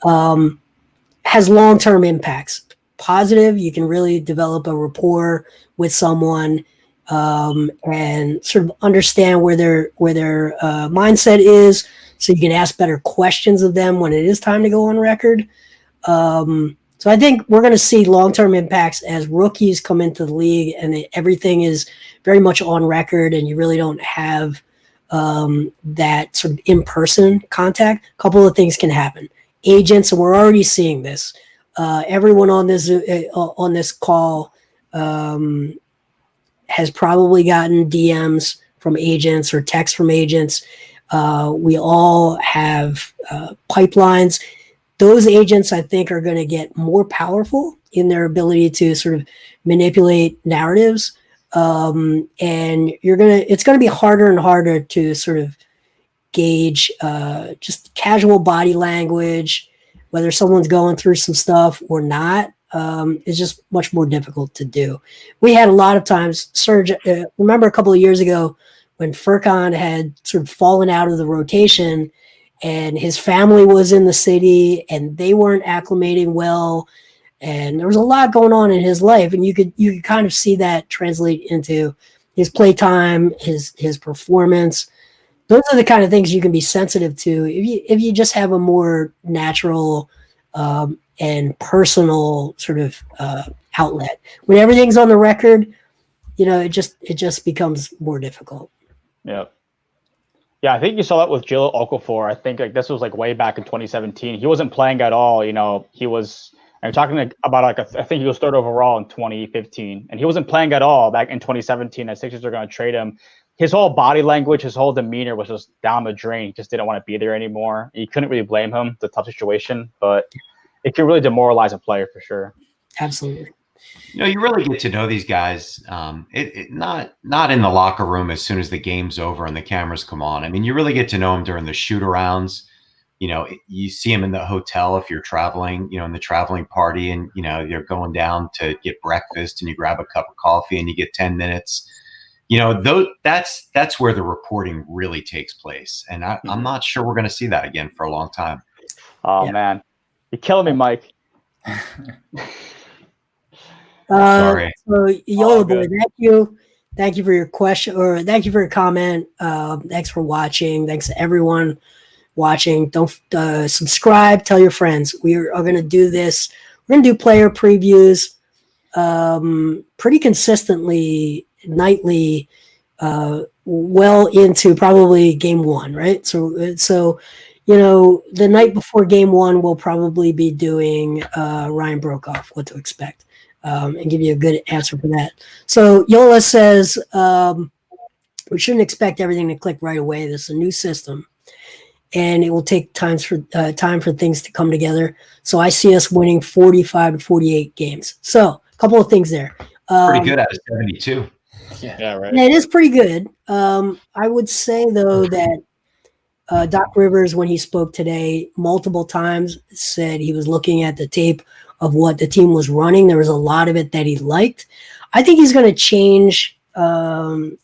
has long-term impacts. Positive, you can really develop a rapport with someone and sort of understand where their mindset is, so you can ask better questions of them when it is time to go on record. So I think we're going to see long-term impacts as rookies come into the league, and everything is very much on record, and you really don't have that sort of in-person contact. A couple of things can happen. Agents, and we're already seeing this. Everyone on this call has probably gotten DMs from agents or texts from agents. We all have pipelines. Those agents, I think, are going to get more powerful in their ability to sort of manipulate narratives. And it's going to be harder and harder to sort of gauge just casual body language, whether someone's going through some stuff or not. Is just much more difficult to do. We had a lot of times, Serge, remember a couple of years ago when Furkan had sort of fallen out of the rotation, and his family was in the city and they weren't acclimating well, and there was a lot going on in his life, and you could kind of see that translate into his play time, his performance. Those are the kind of things you can be sensitive to if you just have a more natural and personal sort of outlet. When everything's on the record, it just becomes more difficult. Yeah. Yeah, I think you saw that with Jahlil Okafor. I think this was way back in 2017. He wasn't playing at all. He was. I'm talking about I think he was third overall in 2015, and he wasn't playing at all back in 2017. And Sixers are going to trade him. His whole body language, his whole demeanor was just down the drain. He just didn't want to be there anymore. You couldn't really blame him. It's a tough situation, but it can really demoralize a player for sure. Absolutely. You really get to know these guys. Not in the locker room as soon as the game's over and the cameras come on. I mean, you really get to know them during the shoot-arounds. You see them in the hotel if you're traveling, in the traveling party, and, you're going down to get breakfast and you grab a cup of coffee and you get 10 minutes. That's where the reporting really takes place. And I'm not sure we're going to see that again for a long time. Oh, man. You're killing me, Mike. Sorry. So Yola boy, thank you for your question, or thank you for your comment. Thanks for watching. Thanks to everyone watching. Don't subscribe. Tell your friends. We are going to do this we're gonna do player previews pretty consistently nightly, well into probably game one, right? So the night before game one, we'll probably be doing Ryan Brokoff, what to expect, and give you a good answer for that. So Yola says we shouldn't expect everything to click right away. This is a new system, and it will take time for things to come together. So I see us winning 45 to 48 games. So a couple of things there. Pretty good out of 72. Yeah, right. Yeah, it is pretty good. I would say, though, that Doc Rivers, when he spoke today, multiple times said he was looking at the tape of what the team was running. There was a lot of it that he liked. I think he's going to change. I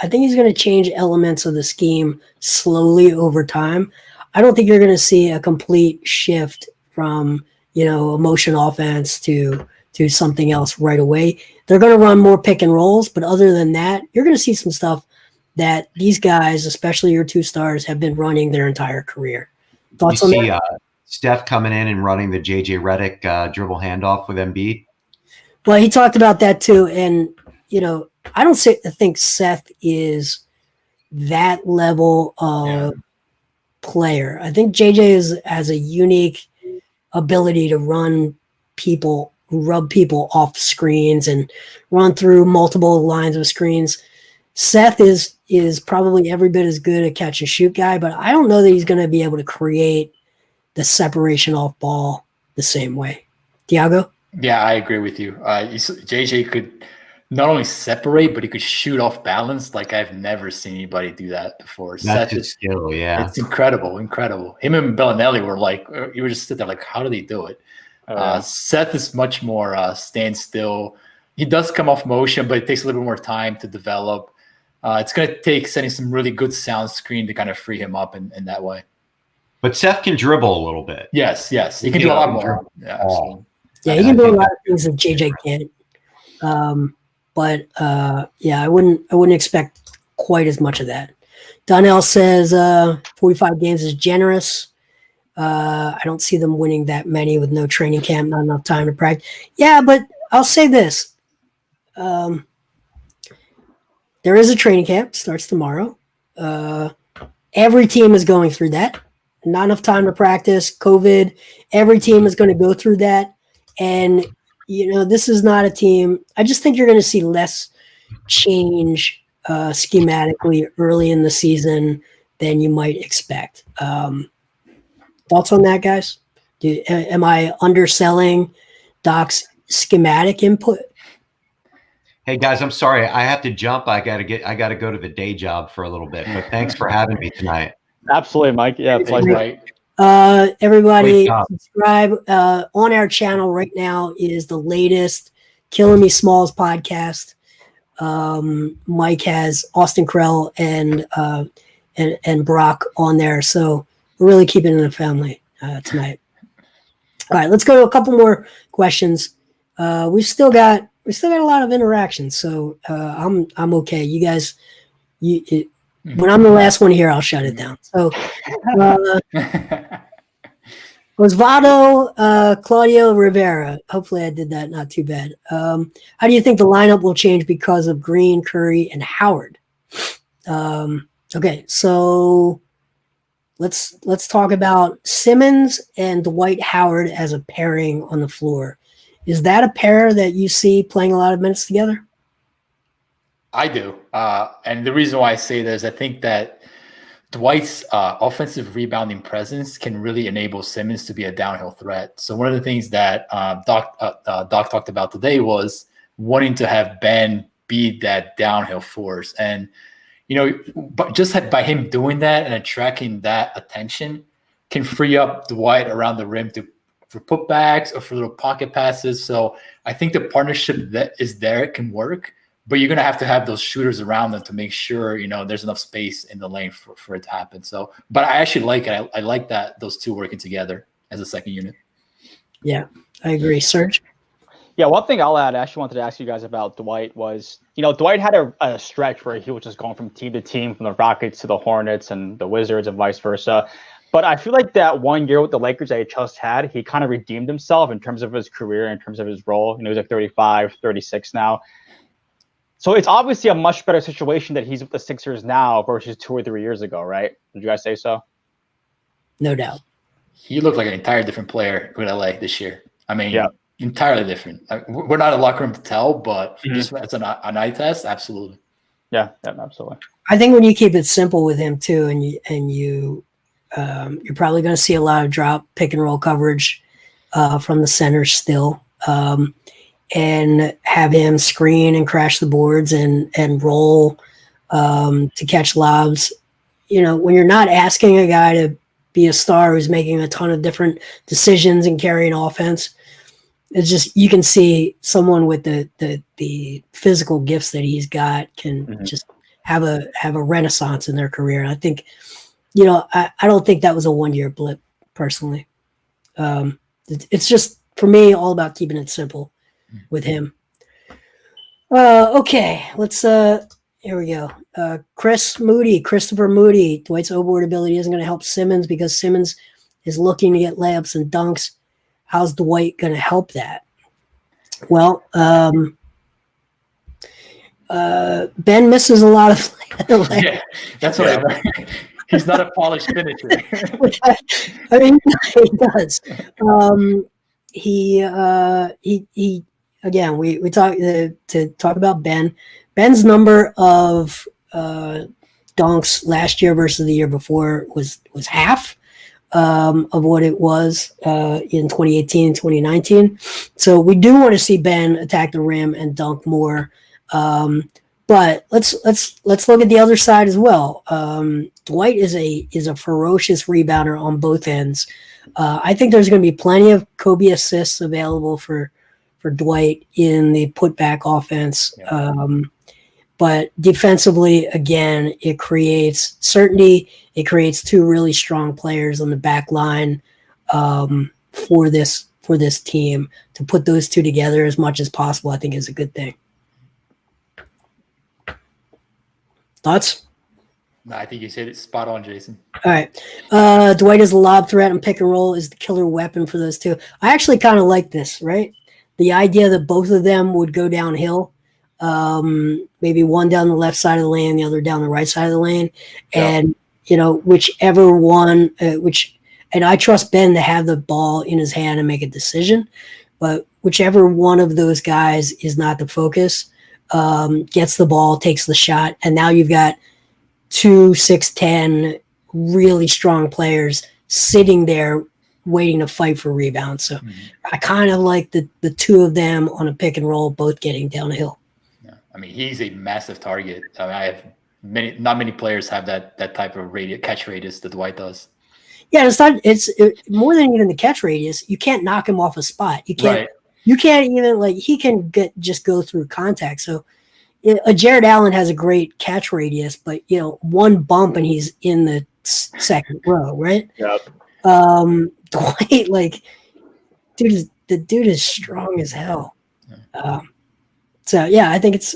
think he's going to change elements of the scheme slowly over time. I don't think you're going to see a complete shift from a motion offense to something else right away. They're going to run more pick and rolls, but other than that, you're going to see some stuff that these guys, especially your two stars, have been running their entire career. Thoughts on that? Steph coming in and running the JJ Redick dribble handoff with Embiid? Well, he talked about that too, and I don't think Seth is that level of player. I think JJ has a unique ability to rub people off screens and run through multiple lines of screens. Seth is probably every bit as good a catch and shoot guy, but I don't know that he's going to be able to create the separation off ball the same way. Tiago? Yeah, I agree with you. JJ could not only separate, but he could shoot off balance like I've never seen anybody do that before. That's a skill, yeah. It's incredible. Him and Bellinelli were like, you were just sitting there like, how do they do it? Seth is much more stand still. He does come off motion, but it takes a little bit more time to develop. It's going to take sending some really good sound screen to kind of free him up in that way. But Seth can dribble a little bit. Yes. He can do a lot more. Yeah, absolutely. Yeah, he can do a lot of things that JJ can't. But I wouldn't expect quite as much of that. Donnell says 45 games is generous. I don't see them winning that many with no training camp, not enough time to practice. Yeah, but I'll say this. There is a training camp, starts tomorrow. Every team is going through that. Not enough time to practice, COVID. Every team is going to go through that. And, this is not a team. I just think you're going to see less change schematically early in the season than you might expect. Thoughts on that, guys? Am I underselling Doc's schematic input? Hey guys, I'm sorry. I have to jump. I got to go to the day job for a little bit. But thanks for having me tonight. Absolutely, Mike. Yeah, pleasure. Everybody subscribe. On our channel right now is the latest Killing Me Smalls podcast. Mike has Austin Krell and Brock on there, so we're really keeping it in the family tonight. All right, let's go to a couple more questions. We've still got a lot of interactions, so I'm okay. You guys, when I'm the last one here, I'll shut it down. So, Osvaldo Claudio Rivera. Hopefully I did that not too bad. How do you think the lineup will change because of Green, Curry, and Howard? Okay, so let's talk about Simmons and Dwight Howard as a pairing on the floor. Is that a pair that you see playing a lot of minutes together? I do. And the reason why I say that is I think that Dwight's offensive rebounding presence can really enable Simmons to be a downhill threat. So one of the things that Doc talked about today was wanting to have Ben be that downhill force. And, but just by him doing that and attracting that attention can free up Dwight around the rim for putbacks or for little pocket passes. So I think the partnership that is there, it can work. But you're going to have those shooters around them to make sure, there's enough space in the lane for it to happen. So, but I actually like it. I like that those two working together as a second unit. Yeah, I agree. Serge? Yeah, one thing I'll add, I actually wanted to ask you guys about Dwight was, Dwight had a stretch where he was just going from team to team, from the Rockets to the Hornets and the Wizards and vice versa. But I feel like that 1 year with the Lakers that he just had, he kind of redeemed himself in terms of his career, in terms of his role. He's like 35, 36 now. So it's obviously a much better situation that he's with the Sixers now versus 2 or 3 years ago, right? Would you guys say so? No doubt. He looked like an entirely different player with LA this year. I mean, entirely different. We're not in the locker room to tell, but just as an eye test, absolutely. Yeah, absolutely. I think when you keep it simple with him too, and you're probably going to see a lot of drop pick and roll coverage from the center still, and have him screen and crash the boards and roll to catch lobs. When you're not asking a guy to be a star who's making a ton of different decisions and carrying offense, it's just, you can see someone with the physical gifts that he's got can just have a renaissance in their career. And I think, I don't think that was a 1 year blip personally. It's just, for me, all about keeping it simple with him. Okay, let's, here we go. Christopher Moody, Dwight's overboard ability isn't going to help Simmons because Simmons is looking to get layups and dunks. How's Dwight going to help that? Well, Ben misses a lot of yeah, that's what I mean. He's not a polished finisher. I mean, he does. He again, we talk to talk about Ben. Ben's number of dunks last year versus the year before was half of what it was in 2018 and 2019. So we do want to see Ben attack the rim and dunk more. But let's look at the other side as well. Dwight is a ferocious rebounder on both ends. I think there's going to be plenty of Kobe assists available for Dwight in the putback offense. But defensively, again, it creates certainty. It creates two really strong players on the back line for this team. To put those two together as much as possible, I think is a good thing. Thoughts? No, I think you said it spot on, Jason. All right. Dwight is a lob threat and pick and roll is the killer weapon for those two. I actually kind of like this, right? The idea that both of them would go downhill, maybe one down the left side of the lane, the other down the right side of the lane. And, whichever one, and I trust Ben to have the ball in his hand and make a decision, but whichever one of those guys is not the focus, gets the ball, takes the shot, and now you've got 2 6'10" really strong players sitting there waiting to fight for rebounds. So I kind of like the two of them on a pick and roll, both getting downhill. Yeah. I mean, he's a massive target. I mean, I have not many players have that type of catch radius that Dwight does. Yeah, it's more than even the catch radius. You can't knock him off a spot. You can't. Right. You can't even he can just go through contact. So Jared Allen has a great catch radius, but one bump and he's in the second row, right? Yep. Dwight, the dude is strong as hell. So yeah, I think it's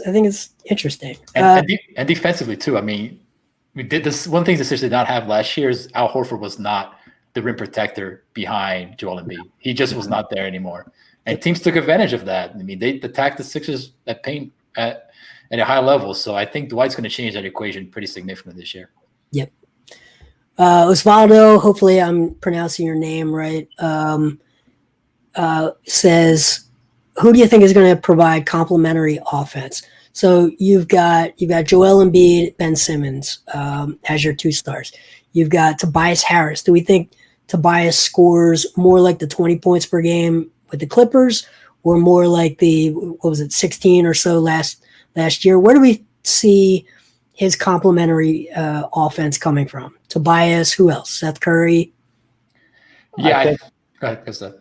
interesting. And defensively too. I mean, we did this. One thing the Sixers did not have last year is Al Horford was not the rim protector behind Joel Embiid. He just was not there anymore. And teams took advantage of that. I mean, they attacked the Sixers at paint at a high level. So I think Dwight's going to change that equation pretty significantly this year. Yep. Osvaldo, hopefully I'm pronouncing your name right, says, who do you think is going to provide complementary offense? So you've got Joel Embiid, Ben Simmons as your two stars. You've got Tobias Harris. Do we think Tobias scores more like the 20 points per game with the Clippers, or more like the 16 or so last year? Where do we see his complementary offense coming from? Tobias, who else? Seth Curry? Yeah, go ahead.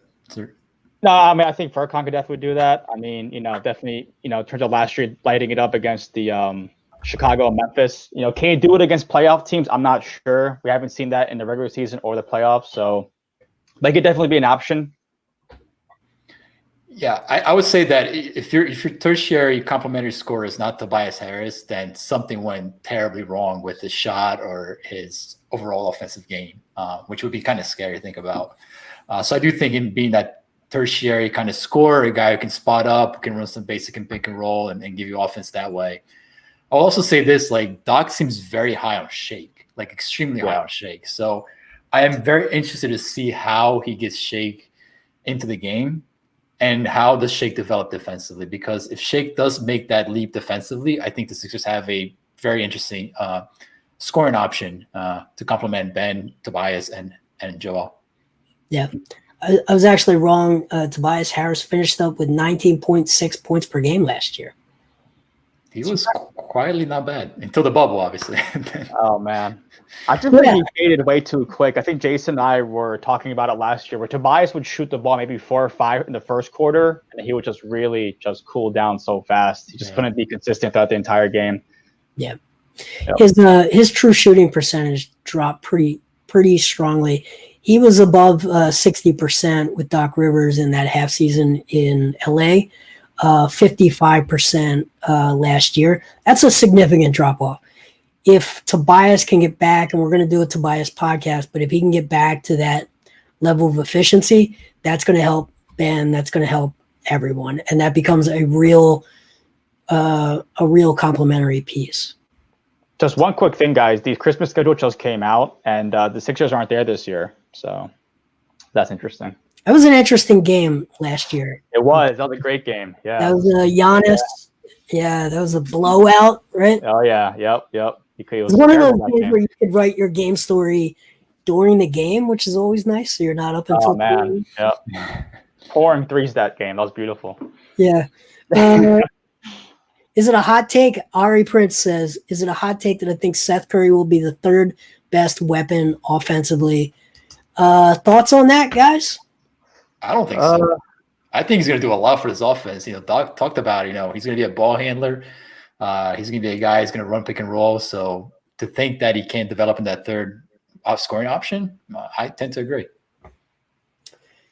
No, I mean, I think Furkan could definitely do that. I mean, definitely, in terms of last year, lighting it up against the Chicago and Memphis. Can he do it against playoff teams? I'm not sure. We haven't seen that in the regular season or the playoffs, so they could definitely be an option. Yeah, I would say that if your tertiary complementary scorer is not Tobias Harris, then something went terribly wrong with his shot or his overall offensive game, which would be kind of scary to think about. So I do think him being that tertiary kind of scorer, a guy who can spot up, who can run some basic and pick and roll and give you offense that way. I'll also say this, like Doc seems very high on Shake, like extremely high on Shake. So I am very interested to see how he gets Shake into the game and how does Shake develop defensively. Because if Shake does make that leap defensively, I think the Sixers have a very interesting scoring option to complement Ben, Tobias, and Joel. Yeah. I was actually wrong. Tobias Harris finished up with 19.6 points per game last year. He was quietly not bad until the bubble, obviously. Oh, man. I just think he faded way too quick. I think Jason and I were talking about it last year where Tobias would shoot the ball maybe 4 or 5 in the first quarter, and he would just really just cool down so fast. He just couldn't be consistent throughout the entire game. Yeah. Yep. His true shooting percentage dropped pretty strongly. He was above 60% with Doc Rivers in that half season in LA. 55% last year. That's a significant drop off. If Tobias can get back, and we're going to do a Tobias podcast, but if he can get back to that level of efficiency, that's going to help Ben. That's going to help everyone, and that becomes a real complementary piece. Just one quick thing, guys. The Christmas schedule just came out, and the Sixers aren't there this year, so that's interesting. That was an interesting game last year. It was. That was a great game. Yeah. That was Giannis. Yeah, that was a blowout, right? Oh, yeah. Yep. It was one of those games where you could write your game story during the game, which is always nice. So you're not up until. Oh, man. Yep. Pouring threes that game. That was beautiful. Yeah. Is it a hot take? Ari Prince says, is it a hot take that I think Seth Curry will be the third best weapon offensively? Thoughts on that, guys? I don't think so. I think he's going to do a lot for this offense. Doc talked about, he's going to be a ball handler. He's going to be a guy who's going to run pick and roll. So to think that he can't develop in that third scoring option, I tend to agree.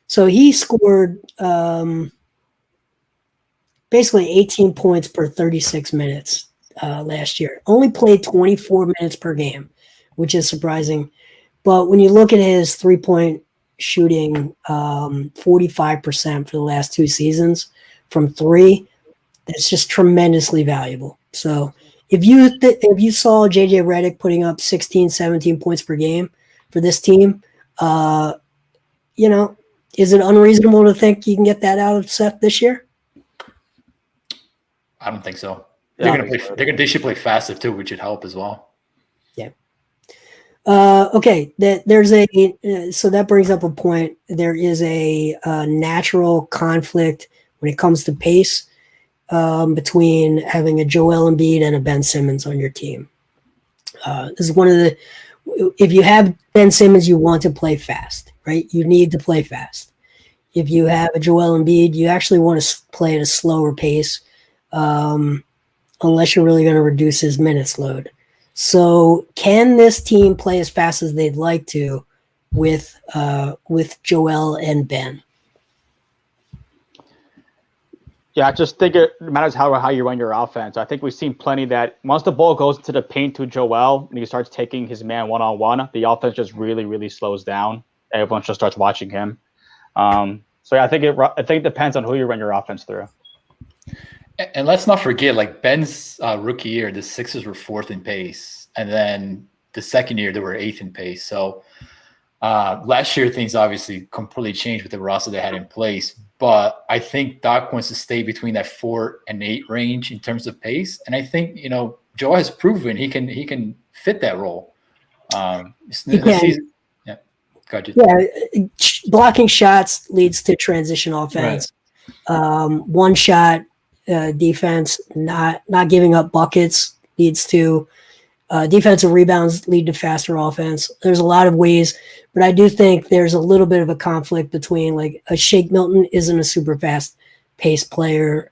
So he scored basically 18 points per 36 minutes last year. Only played 24 minutes per game, which is surprising. But when you look at his three-point shooting 45% for the last 2 seasons from 3, that's just tremendously valuable. So if you saw JJ Redick putting up 16, 17 points per game for this team, is it unreasonable to think you can get that out of Seth this year? I don't think so. They should play faster too, which should help as well. Yeah. Okay. So that brings up a point. There is a natural conflict when it comes to pace between having a Joel Embiid and a Ben Simmons on your team. This is one of the. If you have Ben Simmons, you want to play fast, right? You need to play fast. If you have a Joel Embiid, you actually want to play at a slower pace, unless you're really going to reduce his minutes load. So can this team play as fast as they'd like to with Joel and Ben? Yeah, I just think it matters how you run your offense. I think we've seen plenty that once the ball goes into the paint to Joel and he starts taking his man one-on-one, the offense just really, really slows down. Everyone just starts watching him. So yeah, I think it depends on who you run your offense through. And let's not forget, like Ben's rookie year, the Sixers were 4th in pace, and then the second year they were 8th in pace. So last year things obviously completely changed with the roster they had in place. But I think Doc wants to stay between that 4 and 8 range in terms of pace, and I think Joel has proven he can fit that role. Blocking shots leads to transition offense. Right. One shot defense, not giving up buckets leads to defensive rebounds, lead to faster offense. There's a lot of ways, but I do think there's a little bit of a conflict between like a Shake Milton isn't a super fast pace player.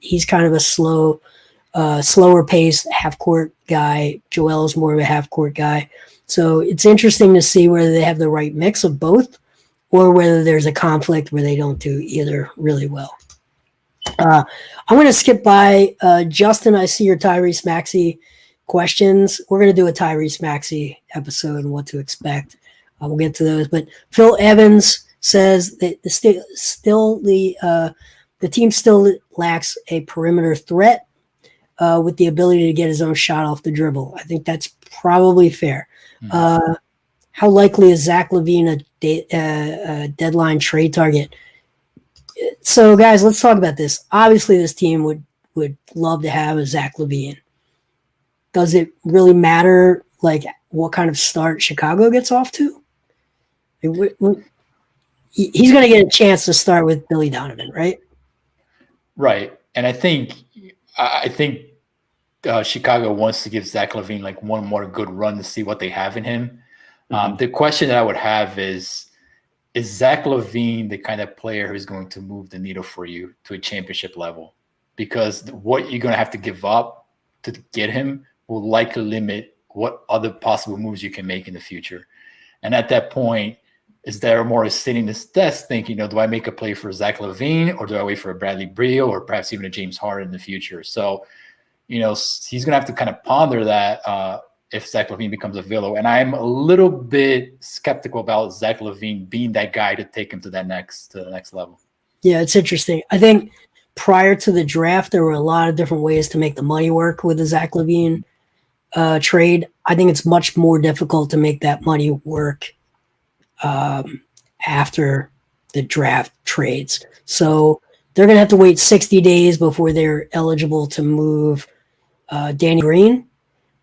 He's kind of a slower pace half court guy. Joel is more of a half court guy. So it's interesting to see whether they have the right mix of both, or whether there's a conflict where they don't do either really well. I'm going to skip by Justin. I see your Tyrese Maxey questions. We're going to do a Tyrese Maxey episode and what to expect. We'll get to those. But Phil Evans says that the team still lacks a perimeter threat with the ability to get his own shot off the dribble. I think that's probably fair. Mm-hmm. How likely is Zach LaVine a deadline trade target? So, guys, let's talk about this. Obviously, this team would love to have a Zach LaVine. Does it really matter, like, what kind of start Chicago gets off to? He's going to get a chance to start with Billy Donovan, right? Right. And I think Chicago wants to give Zach LaVine like one more good run to see what they have in him. Mm-hmm. The question that I would have is Zach LaVine the kind of player who's going to move the needle for you to a championship level? Because what you're going to have to give up to get him will likely limit what other possible moves you can make in the future. And at that point, is there more sitting this desk thinking, do I make a play for Zach LaVine, or do I wait for a Bradley Beal, or perhaps even a James Harden in the future? So, he's going to have to kind of ponder that if Zach LaVine becomes available. And I'm a little bit skeptical about Zach LaVine being that guy to take him to the next level. Yeah, it's interesting. I think prior to the draft, there were a lot of different ways to make the money work with the Zach LaVine trade. I think it's much more difficult to make that money work after the draft trades. So they're going to have to wait 60 days before they're eligible to move Danny Green.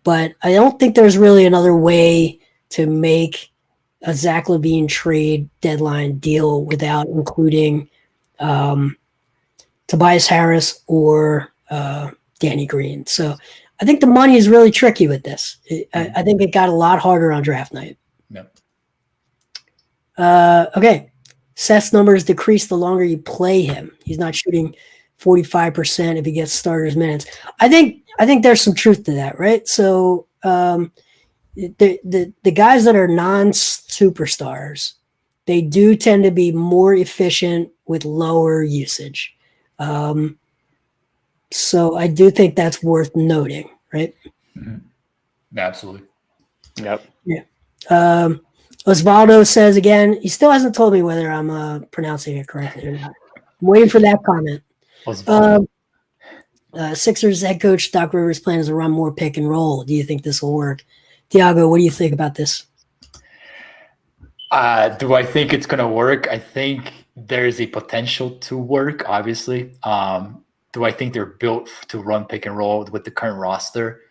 But I don't think there's really another way to make a Zach LaVine trade deadline deal without including Tobias Harris or Danny Green. So I think the money is really tricky with this. I think it got a lot harder on draft night. Yep. Okay. Seth's numbers decrease the longer you play him. He's not shooting 45% if he gets starters minutes. I think there's some truth to that, right? So the guys that are non-superstars, they do tend to be more efficient with lower usage. So I do think that's worth noting, right? Mm-hmm. Absolutely. Yep. Yeah. Osvaldo says again, he still hasn't told me whether I'm pronouncing it correctly or not. I'm waiting for that comment. Sixers head coach Doc Rivers plans to run more pick and roll. Do you think this will work? Tiago, what do you think about this? Do I think it's going to work? I think there's a potential to work, obviously. Do I think they're built to run pick and roll with the current roster?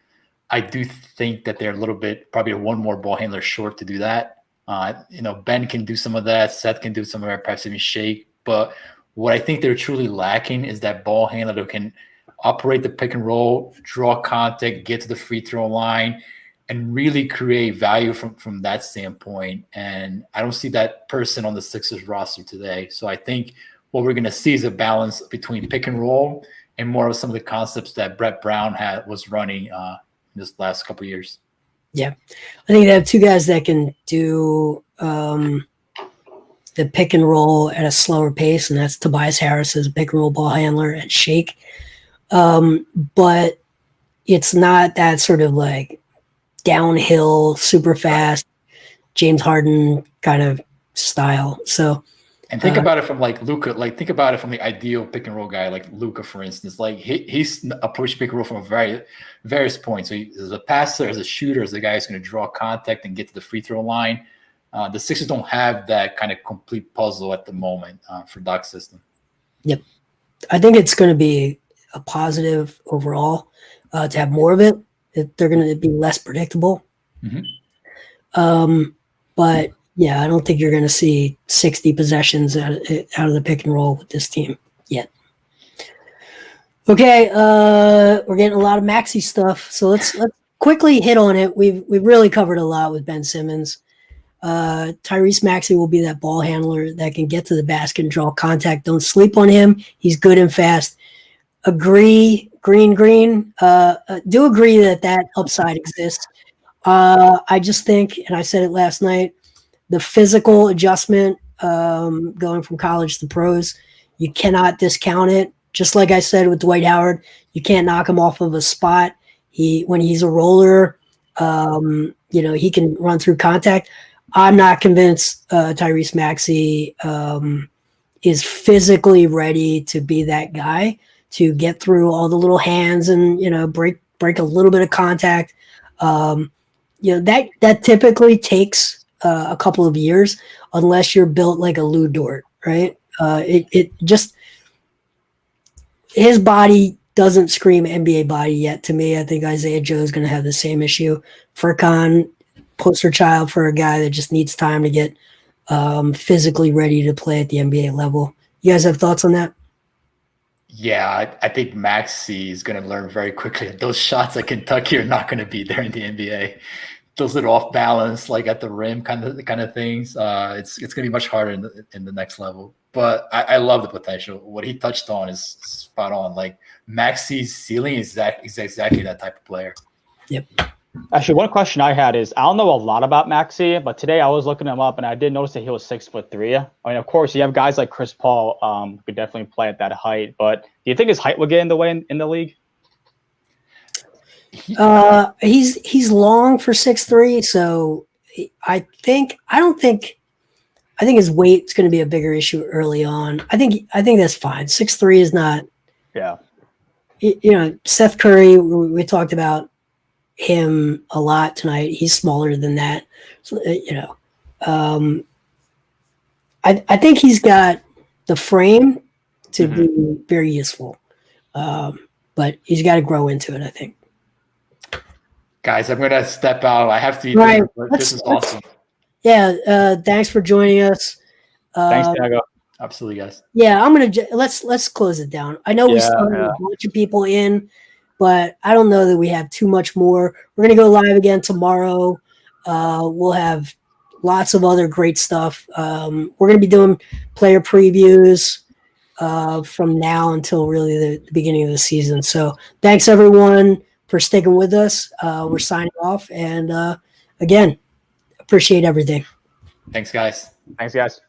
I do think that they're a little bit, probably one more ball handler short to do that. Ben can do some of that. Seth can do some of that, perhaps even Shake. But what I think they're truly lacking is that ball handler who can operate the pick and roll, draw contact, get to the free throw line, and really create value from that standpoint. And I don't see that person on the Sixers roster today. So I think what we're going to see is a balance between pick and roll and more of some of the concepts that Brett Brown was running this last couple of years. Yeah. I think they have two guys that can do the pick and roll at a slower pace, and that's Tobias Harris as a pick and roll ball handler and Shake. But it's not that sort of like downhill, super fast, James Harden kind of style. So, and think about it from like Luka. Like think about it from the ideal pick and roll guy, like Luka, for instance. Like he's approached pick and roll from various points. So as a passer, as a shooter, as a guy who's going to draw contact and get to the free throw line. The Sixers don't have that kind of complete puzzle at the moment for Doc's system. Yep, I think it's going to be a positive overall to have more of it. They're going to be less predictable. Mm-hmm. But yeah, I don't think you're going to see 60 possessions out of the pick and roll with this team yet. Okay, we're getting a lot of Maxey stuff, so let's quickly hit on it. We've really covered a lot with Ben Simmons. Tyrese Maxey will be that ball handler that can get to the basket and draw contact. Don't sleep on him. He's good and fast. Agree, Green. Do agree that upside exists. I just think, and I said it last night, the physical adjustment going from college to pros. You cannot discount it. Just like I said with Dwight Howard, you can't knock him off of a spot. When he's a roller, he can run through contact. I'm not convinced Tyrese Maxey is physically ready to be that guy to get through all the little hands and break a little bit of contact. That typically takes a couple of years unless you're built like a Lou Dort, right? His body doesn't scream NBA body yet to me. I think Isaiah Joe is going to have the same issue. Furkan, poster child for a guy that just needs time to get physically ready to play at the NBA level. You guys have thoughts on that? Yeah, I think Maxey is going to learn very quickly that those shots at Kentucky are not going to be there in the NBA. Those little off balance, like at the rim kind of things. It's going to be much harder in the next level. But I love the potential. What he touched on is spot on. Like Maxey's ceiling is exactly that type of player. Yep. Actually, one question I had is I don't know a lot about Maxey, but today I was looking him up and I did notice that he was 6'3". I mean, of course, you have guys like Chris Paul who could definitely play at that height. But do you think his height would get in the way in the league? He's long for 6'3", so I think his weight's going to be a bigger issue early on. I think that's fine. 6'3" is not. Yeah. Seth Curry. We talked about him a lot tonight. He's smaller than that. So, I think he's got the frame to be very useful, but he's got to grow into it, I think. Guys, I'm going to step out. I have to eat right. dinner, but this is awesome. Yeah, thanks for joining us. Thanks, Thiago. Absolutely, guys. Yeah, I'm gonna let's close it down. I know we started a bunch of people in, but I don't know that we have too much more. We're gonna go live again tomorrow. We'll have lots of other great stuff. We're gonna be doing player previews from now until really the beginning of the season. So thanks everyone for sticking with us. We're signing off, and again, appreciate everything. Thanks, guys. Thanks, guys.